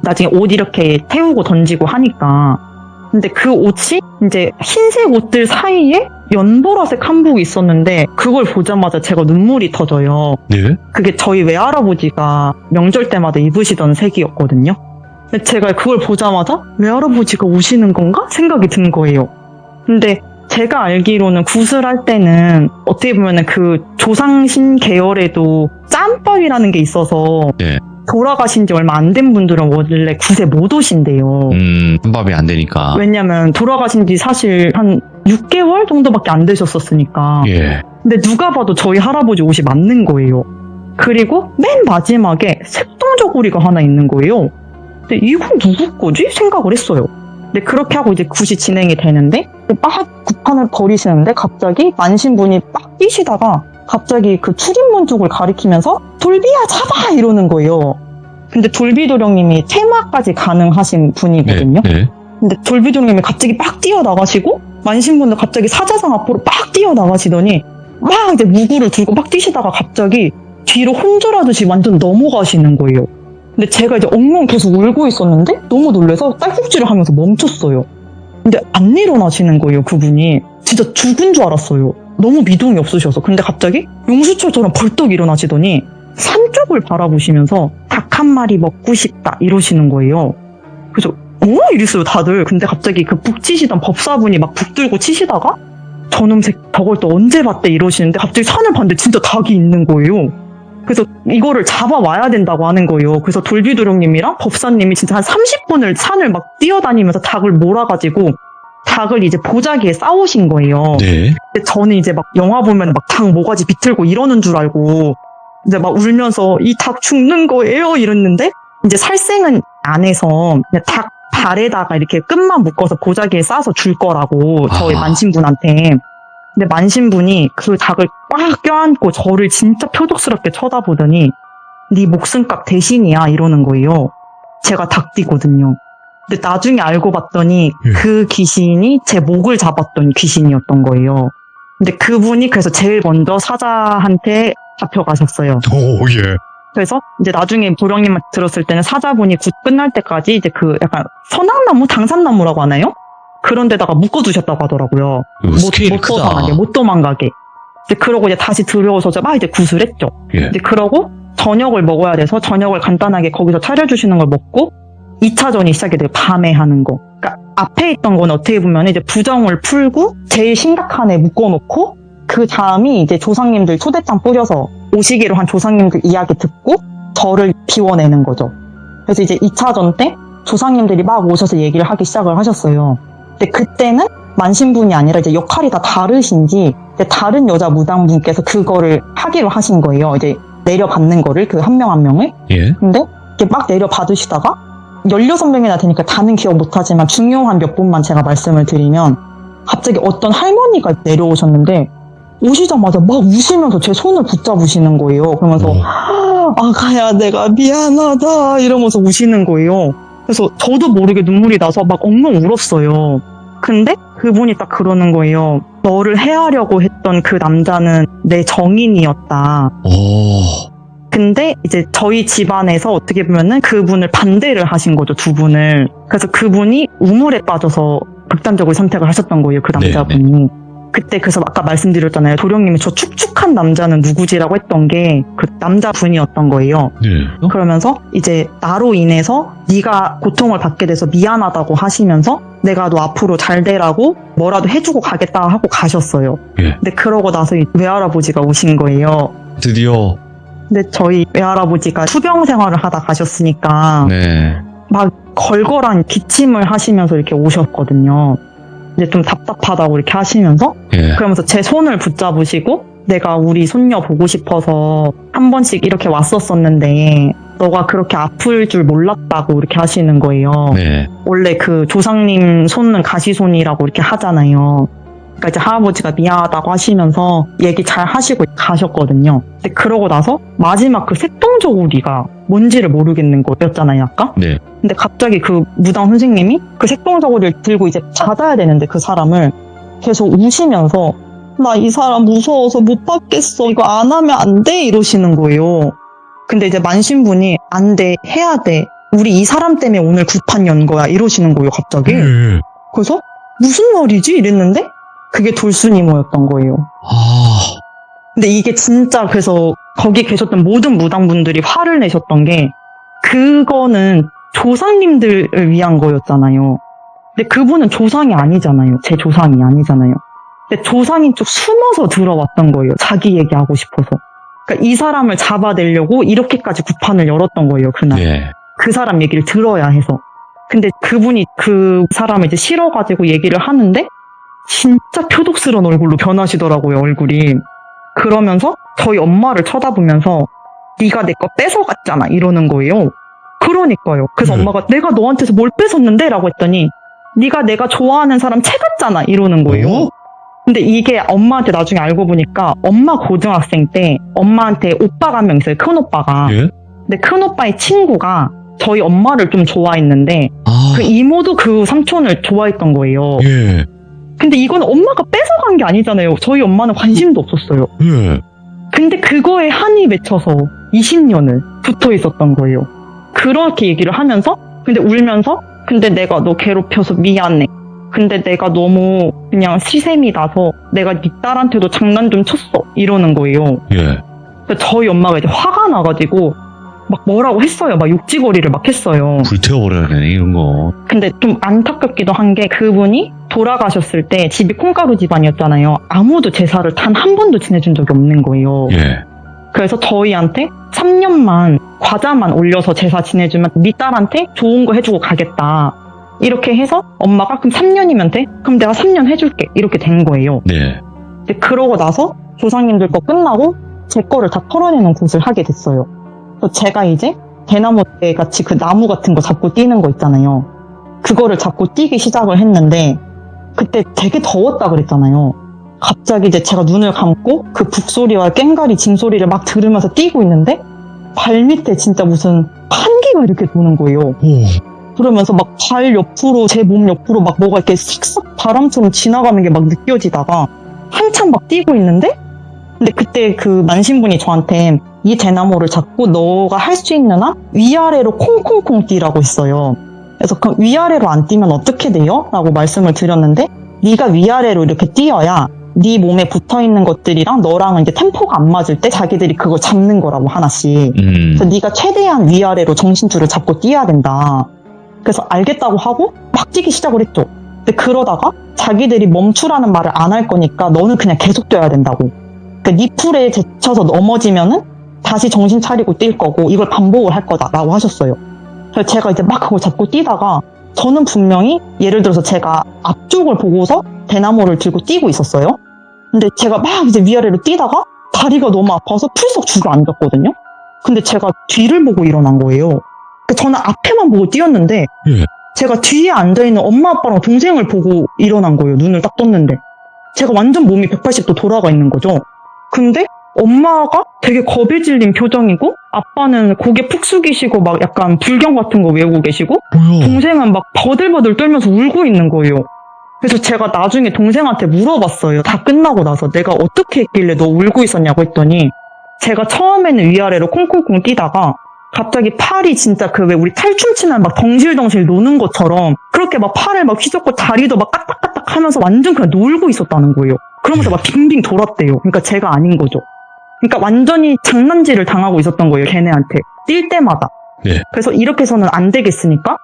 나중에 옷 이렇게 태우고 던지고 하니까. 근데 그 옷이 이제 흰색 옷들 사이에 연보라색 한복이 있었는데 그걸 보자마자 제가 눈물이 터져요. 예. 그게 저희 외할아버지가 명절 때마다 입으시던 색이었거든요. 근데 제가 그걸 보자마자 외할아버지가 오시는 건가 생각이 든 거예요. 근데 제가 알기로는 굿을 할 때는 어떻게 보면은 그 조상신 계열에도 짬밥이라는 게 있어서 네. 돌아가신 지 얼마 안 된 분들은 원래 굿에 못 오신대요. 혼밥이 안 되니까. 왜냐면 돌아가신 지 사실 한 6개월 정도밖에 안 되셨었으니까. 예. 근데 누가 봐도 저희 할아버지 옷이 맞는 거예요. 그리고 맨 마지막에 색동저고리가 하나 있는 거예요. 근데 이건 누구 거지? 생각을 했어요. 근데 그렇게 하고 이제 굿이 진행이 되는데 막 굿판을 버리시는데 갑자기 만신분이 막 뛰시다가 갑자기 그 출입문 쪽을 가리키면서 돌비야 잡아 이러는 거예요. 근데 돌비도령님이 퇴마까지 가능하신 분이거든요. 네. 근데 돌비도령님이 갑자기 막 뛰어나가시고 만신분도 갑자기 사자상 앞으로 막 뛰어나가시더니 막 이제 무구를 들고 막 뛰시다가 갑자기 뒤로 혼절하듯이 완전 넘어가시는 거예요. 근데 제가 이제 엉엉 계속 울고 있었는데 너무 놀라서 딸꾹질을 하면서 멈췄어요. 근데 안 일어나시는 거예요, 그분이. 진짜 죽은 줄 알았어요. 너무 미동이 없으셔서. 근데 갑자기 용수철처럼 벌떡 일어나시더니 산 쪽을 바라보시면서 닭 한 마리 먹고 싶다 이러시는 거예요. 그래서 이랬어요 다들. 근데 갑자기 그 북 치시던 법사분이 막 북 들고 치시다가 저놈색 저걸 또 언제 봤대 이러시는데 갑자기 산을 봤는데 진짜 닭이 있는 거예요. 그래서 이거를 잡아와야 된다고 하는 거예요. 그래서 돌비도령님이랑 법사님이 진짜 한 30분을 산을 막 뛰어다니면서 닭을 몰아가지고 닭을 이제 보자기에 싸우신 거예요. 네. 근데 저는 이제 막 영화 보면 막 닭 모가지 비틀고 이러는 줄 알고 이제 막 울면서 이 닭 죽는 거예요 이랬는데 이제 살생은 안 해서 그냥 닭 발에다가 이렇게 끝만 묶어서 보자기에 싸서 줄 거라고 저희 만신분한테. 근데 만신분이 그 닭을 꽉 껴안고 저를 진짜 표독스럽게 쳐다보더니 네 목숨값 대신이야 이러는 거예요. 제가 닭띠거든요. 근데 나중에 알고 봤더니 그 귀신이 제 목을 잡았던 귀신이었던 거예요. 근데 그분이 그래서 제일 먼저 사자한테 잡혀가셨어요. 오, 예. 그래서 이제 나중에 도령님 들었을 때는 사자분이 굿 끝날 때까지 이제 그 약간 선악나무, 당산나무라고 하나요? 그런 데다가 묶어두셨다고 하더라고요. 스케일이 크다. 못 도망가게. 이제 그러고 이제 다시 들어오서 막 이제 굿을 했죠. 예. 이제 그러고 저녁을 먹어야 돼서 저녁을 간단하게 거기서 차려주시는 걸 먹고 2차전이 시작이 돼요. 밤에 하는 거. 그러니까 앞에 있던 건 어떻게 보면 이제 부정을 풀고 제일 심각한 애 묶어놓고 그 다음이 이제 조상님들 초대장 뿌려서 오시기로 한 조상님들 이야기 듣고 저를 비워내는 거죠. 그래서 이제 2차전 때 조상님들이 막 오셔서 얘기를 하기 시작을 하셨어요. 근데 그때는 만신분이 아니라 이제 역할이 다 다르신지 이제 다른 여자 무당분께서 그거를 하기로 하신 거예요. 이제 내려받는 거를 그 한 명 한 명을. 예. 근데 이렇게 막 내려받으시다가 16명이나 되니까 다는 기억 못하지만 중요한 몇 분만 제가 말씀을 드리면 갑자기 어떤 할머니가 내려오셨는데 오시자마자 막 우시면서 제 손을 붙잡으시는 거예요. 그러면서 아가야 내가 미안하다 이러면서 우시는 거예요. 그래서 저도 모르게 눈물이 나서 막 엉엉 울었어요. 근데 그분이 딱 그러는 거예요. 너를 해하려고 했던 그 남자는 내 정인이었다. 오. 근데 이제 저희 집안에서 어떻게 보면은 그분을 반대를 하신 거죠, 두 분을. 그래서 그분이 우물에 빠져서 극단적으로 선택을 하셨던 거예요, 그 남자분이. 네. 그때 그래서 아까 말씀드렸잖아요. 도령님이 저 축축한 남자는 누구지라고 했던 게 그 남자분이었던 거예요. 네. 그러면서 이제 나로 인해서 네가 고통을 받게 돼서 미안하다고 하시면서 내가 너 앞으로 잘 되라고 뭐라도 해주고 가겠다 하고 가셨어요. 예. 근데 그러고 나서 외할아버지가 오신 거예요. 드디어. 근데 저희 외할아버지가 투병 생활을 하다 가셨으니까 네. 막 걸걸한 기침을 하시면서 이렇게 오셨거든요. 이제 좀 답답하다고 이렇게 하시면서 예. 그러면서 제 손을 붙잡으시고 내가 우리 손녀 보고 싶어서 한 번씩 이렇게 왔었었는데 너가 그렇게 아플 줄 몰랐다고 이렇게 하시는 거예요. 네. 원래 그 조상님 손은 가시손이라고 이렇게 하잖아요. 그러니까 이제 할아버지가 미안하다고 하시면서 얘기 잘 하시고 가셨거든요. 근데 그러고 나서 마지막 그 색동저고리가 뭔지를 모르겠는 거였잖아요, 아까? 네. 근데 갑자기 그 무당 선생님이 그 색동저고리를 들고 이제 받아야 되는데 그 사람을 계속 우시면서 나 이 사람 무서워서 못 받겠어. 이거 안 하면 안 돼. 이러시는 거예요. 근데 이제 만신분이 안 돼. 해야 돼. 우리 이 사람 때문에 오늘 구판 연 거야. 이러시는 거예요, 갑자기. 그래서 무슨 말이지? 이랬는데 그게 돌순이모였던 거예요. 아, 근데 이게 진짜 그래서 거기 계셨던 모든 무당분들이 화를 내셨던 게 그거는 조상님들을 위한 거였잖아요. 근데 그분은 조상이 아니잖아요. 제 조상이 아니잖아요. 근데 조상인 쪽 숨어서 들어왔던 거예요. 자기 얘기하고 싶어서. 그러니까 이 사람을 잡아내려고 이렇게까지 구판을 열었던 거예요. 그날. 예. 그 사람 얘기를 들어야 해서. 근데 그분이 그 사람을 이제 싫어가지고 얘기를 하는데 진짜 표독스러운 얼굴로 변하시더라고요, 얼굴이. 그러면서 저희 엄마를 쳐다보면서 네가 내 거 뺏어갔잖아 이러는 거예요. 그러니까요. 그래서 엄마가 내가 너한테서 뭘 뺏었는데? 라고 했더니 네가 내가 좋아하는 사람 채갔잖아 이러는 거예요. 어? 근데 이게 엄마한테 나중에 알고 보니까 엄마 고등학생 때 엄마한테 오빠가 한 명 있어요. 큰 오빠가. 예? 근데 큰 오빠의 친구가 저희 엄마를 좀 좋아했는데 아, 그 이모도 그 삼촌을 좋아했던 거예요. 예. 근데 이건 엄마가 뺏어간 게 아니잖아요. 저희 엄마는 관심도 없었어요. 예. 근데 그거에 한이 맺혀서 20년을 붙어 있었던 거예요. 그렇게 얘기를 하면서 근데 울면서 근데 내가 너 괴롭혀서 미안해. 근데 내가 너무 그냥 시샘이 나서 내가 네 딸한테도 장난 좀 쳤어. 이러는 거예요. 예. 그래서 저희 엄마가 이제 화가 나가지고 막 뭐라고 했어요. 막 욕지거리를 막 했어요. 불태워버려야 되네, 이런 거. 근데 좀 안타깝기도 한 게 그분이 돌아가셨을 때 집이 콩가루 집안이었잖아요. 아무도 제사를 단 한 번도 지내준 적이 없는 거예요. 예. 그래서 저희한테 3년만 과자만 올려서 제사 지내주면 네 딸한테 좋은 거 해주고 가겠다. 이렇게 해서 엄마가 그럼 3년이면 돼? 그럼 내가 3년 해줄게. 이렇게 된 거예요. 네. 근데 그러고 나서 조상님들 거 끝나고 제 거를 다 털어내는 곳을 하게 됐어요. 그래서 제가 이제 대나무대 같이 그 나무 같은 거 잡고 뛰는 거 있잖아요. 그거를 잡고 뛰기 시작을 했는데 그때 되게 더웠다 그랬잖아요. 갑자기 이제 제가 눈을 감고 그 북소리와 꽹가리 징소리를 막 들으면서 뛰고 있는데 발밑에 진짜 무슨 판기가 이렇게 도는 거예요. 오. 그러면서 막 발 옆으로 제 몸 옆으로 막 뭐가 이렇게 슥싹 바람처럼 지나가는 게 막 느껴지다가 한참 막 뛰고 있는데 근데 그때 그 만신분이 저한테 이 대나무를 잡고 너가 할 수 있는 한 위아래로 콩콩콩 뛰라고 했어요. 그래서 그 위아래로 안 뛰면 어떻게 돼요? 라고 말씀을 드렸는데 네가 위아래로 이렇게 뛰어야 네 몸에 붙어있는 것들이랑 너랑 이제 템포가 안 맞을 때 자기들이 그걸 잡는 거라고 하나씩. 그래서 네가 최대한 위아래로 정신줄을 잡고 뛰어야 된다. 그래서 알겠다고 하고 막 뛰기 시작을 했죠. 근데 그러다가 자기들이 멈추라는 말을 안 할 거니까 너는 그냥 계속 뛰어야 된다고. 그러니까 네 풀에 제쳐서 넘어지면은 다시 정신 차리고 뛸 거고 이걸 반복을 할 거다라고 하셨어요. 그래서 제가 이제 막 그걸 잡고 뛰다가 저는 분명히 예를 들어서 제가 앞쪽을 보고서 대나무를 들고 뛰고 있었어요. 근데 제가 막 이제 위아래로 뛰다가 다리가 너무 아파서 풀썩 주저앉았거든요. 근데 제가 뒤를 보고 일어난 거예요. 그러니까 저는 앞에만 보고 뛰었는데 예. 제가 뒤에 앉아있는 엄마 아빠랑 동생을 보고 일어난 거예요. 눈을 딱 떴는데 제가 완전 몸이 180도 돌아가 있는 거죠. 근데 엄마가 되게 겁에 질린 표정이고 아빠는 고개 푹 숙이시고 막 약간 불경 같은 거 외우고 계시고 뭐야? 동생은 막 버들버들 떨면서 울고 있는 거예요. 그래서 제가 나중에 동생한테 물어봤어요. 다 끝나고 나서 내가 어떻게 했길래 너 울고 있었냐고 했더니 제가 처음에는 위아래로 콩콩콩 뛰다가 갑자기 팔이 진짜 그 왜 우리 탈춤치면 막 덩실덩실 노는 것처럼 그렇게 막 팔을 막 휘젓고 다리도 막 까딱까딱 하면서 완전 그냥 놀고 있었다는 거예요. 그러면서 막 빙빙 돌았대요. 그러니까 제가 아닌 거죠. 그러니까 완전히 장난질을 당하고 있었던 거예요. 걔네한테. 뛸 때마다. 네. 그래서 이렇게 해서는 안 되겠으니까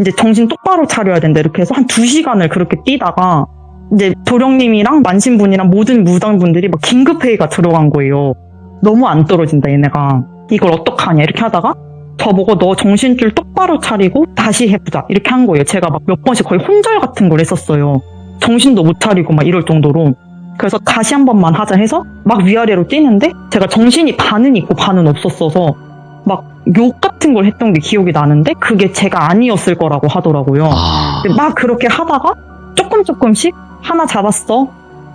이제 정신 똑바로 차려야 된다. 이렇게 해서 한 2시간을 그렇게 뛰다가 이제 도령님이랑 만신분이랑 모든 무당분들이 막 긴급회의가 들어간 거예요. 너무 안 떨어진다 얘네가. 이걸 어떡하냐 이렇게 하다가 저보고 너 정신줄 똑바로 차리고 다시 해보자 이렇게 한 거예요. 제가 막 몇 번씩 거의 혼절 같은 걸 했었어요. 정신도 못 차리고 막 이럴 정도로. 그래서 다시 한 번만 하자 해서 막 위아래로 뛰는데 제가 정신이 반은 있고 반은 없었어서 막 욕 같은 걸 했던 게 기억이 나는데 그게 제가 아니었을 거라고 하더라고요. 아, 근데 막 그렇게 하다가 조금씩 하나 잡았어,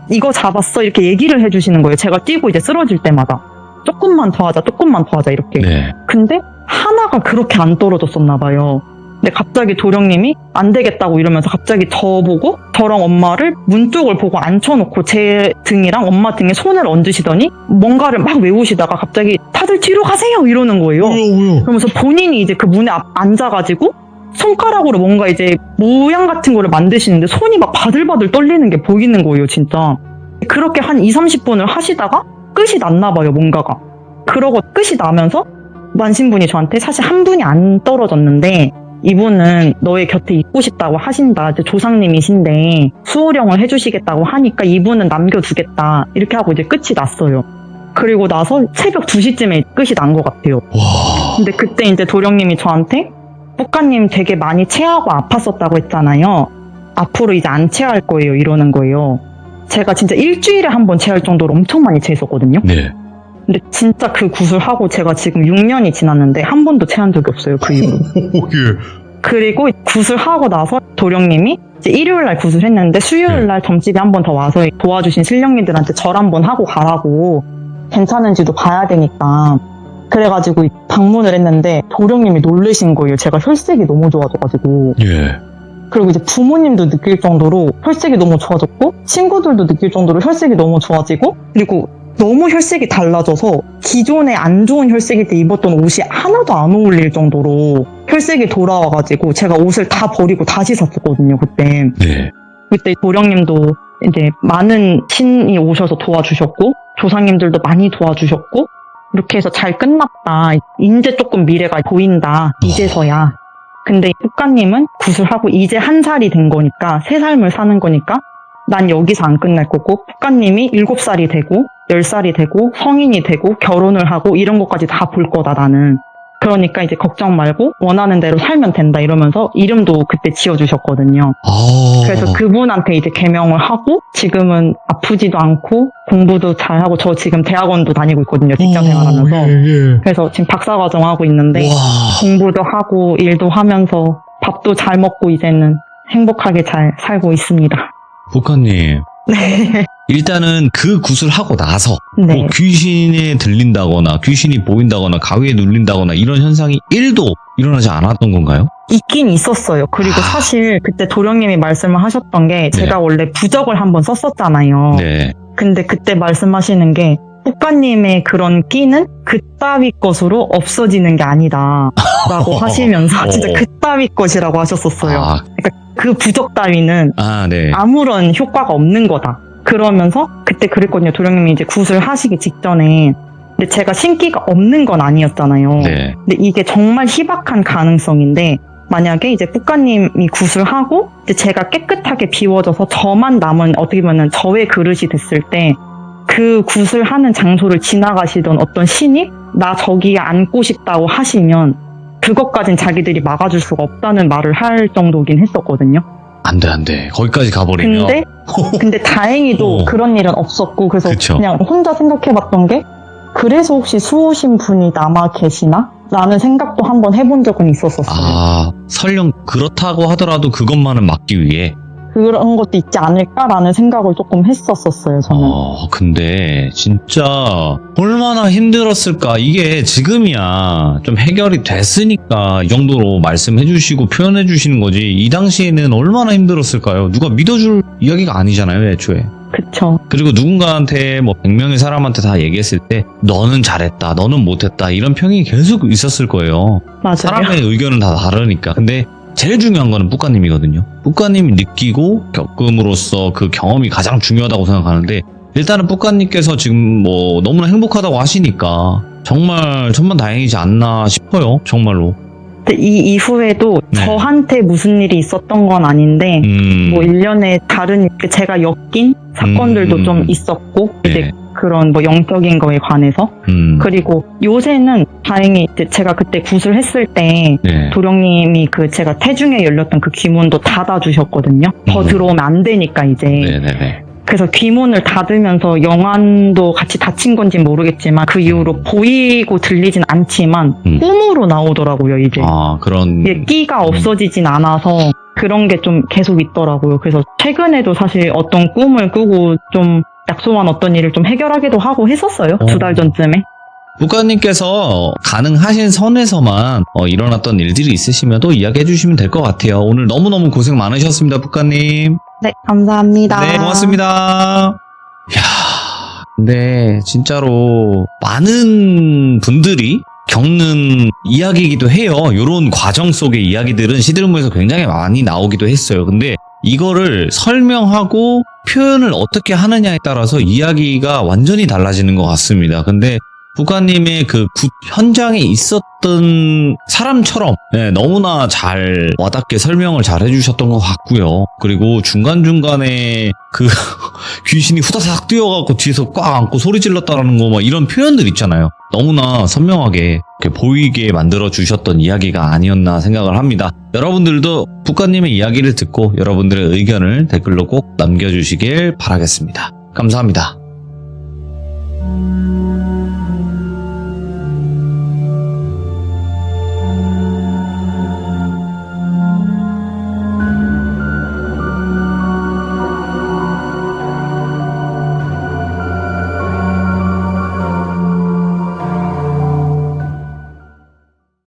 이거 잡았어 이렇게 얘기를 해주시는 거예요. 제가 뛰고 이제 쓰러질 때마다 조금만 더 하자 이렇게. 네. 근데 하나가 그렇게 안 떨어졌었나 봐요. 근데 갑자기 도령님이 안 되겠다고 이러면서 갑자기 저보고 저랑 엄마를 문 쪽을 보고 앉혀놓고 제 등이랑 엄마 등에 손을 얹으시더니 뭔가를 막 외우시다가 갑자기 다들 뒤로 가세요 이러는 거예요. 왜요? 그러면서 본인이 이제 그 문에 앉아가지고 손가락으로 뭔가 이제 모양 같은 거를 만드시는데 손이 막 바들바들 떨리는 게 보이는 거예요, 진짜. 그렇게 한 20-30분을 하시다가 끝이 났나 봐요, 뭔가가. 그러고 끝이 나면서 만신분이 저한테 사실 한 분이 안 떨어졌는데 이분은 너의 곁에 있고 싶다고 하신다. 이제 조상님이신데 수호령을 해주시겠다고 하니까 이분은 남겨두겠다. 이렇게 하고 이제 끝이 났어요. 그리고 나서 새벽 2시쯤에 끝이 난 것 같아요. 와. 근데 그때 이제 도령님이 저한테 뿌까님 되게 많이 체하고 아팠었다고 했잖아요. 앞으로 이제 안 체할 거예요. 이러는 거예요. 제가 진짜 일주일에 한 번 체할 정도로 엄청 많이 체했었거든요. 네. 근데 진짜 그 구술하고 제가 지금 6년이 지났는데 한 번도 체한 적이 없어요. 그 이후로. 그리고 구술하고 나서 도령님이 이제 일요일날 구술했는데 수요일날 점집에 한 번 더 와서 도와주신 신령님들한테 절 한 번 하고 가라고 괜찮은지도 봐야 되니까 그래가지고 방문을 했는데 도령님이 놀라신 거예요. 제가 혈색이 너무 좋아져가지고. 예. 그리고 이제 부모님도 느낄 정도로 혈색이 너무 좋아졌고 친구들도 느낄 정도로 혈색이 너무 좋아지고 그리고 너무 혈색이 달라져서 기존에 안 좋은 혈색일 때 입었던 옷이 하나도 안 어울릴 정도로 혈색이 돌아와가지고 제가 옷을 다 버리고 다시 샀었거든요, 그때. 네. 그때 도령님도 이제 많은 신이 오셔서 도와주셨고 조상님들도 많이 도와주셨고 이렇게 해서 잘 끝났다. 이제 조금 미래가 보인다. 이제서야. 근데 뿌까님은 구술하고 이제 1살이 된 거니까 새 삶을 사는 거니까 난 여기서 안 끝날 거고 뿌까님이 7살이 되고 10살이 되고 성인이 되고 결혼을 하고 이런 것까지 다 볼 거다 나는. 그러니까 이제 걱정 말고 원하는 대로 살면 된다 이러면서 이름도 그때 지어주셨거든요. 아. 그래서 그분한테 이제 개명을 하고 지금은 아프지도 않고 공부도 잘하고 저 지금 대학원도 다니고 있거든요. 직장 생활하면서. 예. 그래서 지금 박사과정 하고 있는데 와. 공부도 하고 일도 하면서 밥도 잘 먹고 이제는 행복하게 잘 살고 있습니다. 북한님. 네. 일단은 그 구슬하고 나서 네. 뭐 귀신에 들린다거나 귀신이 보인다거나 가위에 눌린다거나 이런 현상이 1도 일어나지 않았던 건가요? 있긴 있었어요. 그리고 사실 그때 도령님이 말씀을 하셨던 게 제가 원래 부적을 한번 썼었잖아요. 네. 근데 그때 말씀하시는 게 뿌까님의 그런 끼는 그따위 것으로 없어지는 게 아니다 라고 하시면서 진짜 그따위 것이라고 하셨었어요. 아, 그러니까 그 부적 따위는 네. 아무런 효과가 없는 거다. 그러면서 그때 그랬거든요. 도령님이 이제 구슬 하시기 직전에. 근데 제가 신기가 없는 건 아니었잖아요. 네. 근데 이게 정말 희박한 가능성인데 만약에 이제 뿌까님이 구슬하고 이제 제가 깨끗하게 비워져서 저만 남은 어떻게 보면 저의 그릇이 됐을 때 그 구슬하는 장소를 지나가시던 어떤 신이 나 저기에 앉고 싶다고 하시면 그것까진 자기들이 막아줄 수가 없다는 말을 할 정도긴 했었거든요. 안 돼. 거기까지 가버리면. 근데 다행히도 그런 일은 없었고 그래서 그쵸. 그냥 혼자 생각해봤던 게 그래서 혹시 수호신 분이 남아 계시나? 라는 생각도 한번 해본 적은 있었었어요. 아, 설령 그렇다고 하더라도 그것만은 막기 위해. 그런 것도 있지 않을까라는 생각을 조금 했었었어요, 저는. 근데 진짜 얼마나 힘들었을까. 이게 지금이야 좀 해결이 됐으니까 이 정도로 말씀해 주시고 표현해 주시는 거지. 이 당시에는 얼마나 힘들었을까요? 누가 믿어줄 이야기가 아니잖아요, 애초에. 그쵸. 그리고 누군가한테 뭐 100명의 사람한테 다 얘기했을 때 너는 잘했다, 너는 못했다 이런 평이 계속 있었을 거예요. 맞아요. 사람의 의견은 다 다르니까. 근데 제일 중요한 거는 뿌까님이거든요. 뿌까님이 느끼고 겪음으로써 그 경험이 가장 중요하다고 생각하는데 일단은 뿌까님께서 지금 뭐 너무나 행복하다고 하시니까 정말 천만다행이지 않나 싶어요. 정말로. 근데 이 이후에도 네. 저한테 무슨 일이 있었던 건 아닌데 뭐 일련의 다른 제가 엮인 사건들도 좀 있었고 네. 이제 그런 뭐 영적인 거에 관해서 그리고 요새는 다행히 이제 제가 그때 구슬했을 때 네. 도령님이 그 제가 태중에 열렸던 그 귀문도 닫아주셨거든요. 더 들어오면 안 되니까 이제. 네네네. 그래서 귀문을 닫으면서 영안도 같이 닫힌 건지 모르겠지만 그 이후로 보이고 들리진 않지만 꿈으로 나오더라고요, 이제. 아, 그런. 이게 끼가 없어지진 않아서 그런 게 좀 계속 있더라고요. 그래서 최근에도 사실 어떤 꿈을 꾸고 좀 약속한 어떤 일을 좀 해결하기도 하고 했었어요. 2달 전쯤에. 북가님께서 가능하신 선에서만 일어났던 일들이 있으시면 또 이야기해 주시면 될 것 같아요. 오늘 너무너무 고생 많으셨습니다, 북가님. 네, 감사합니다. 네, 고맙습니다. 이야, 근데 진짜로 많은 분들이 겪는 이야기이기도 해요. 이런 과정 속의 이야기들은 시드름모에서 굉장히 많이 나오기도 했어요. 근데 이거를 설명하고 표현을 어떻게 하느냐에 따라서 이야기가 완전히 달라지는 것 같습니다. 근데 북가님의 그 현장에 있었던 사람처럼 너무나 잘 와닿게 설명을 잘 해주셨던 것 같고요. 그리고 중간중간에 그 귀신이 후다닥 뛰어가고 뒤에서 꽉 안고 소리 질렀다라는 거 막 이런 표현들 있잖아요. 너무나 선명하게 이렇게 보이게 만들어주셨던 이야기가 아니었나 생각을 합니다. 여러분들도 북가님의 이야기를 듣고 여러분들의 의견을 댓글로 꼭 남겨주시길 바라겠습니다. 감사합니다.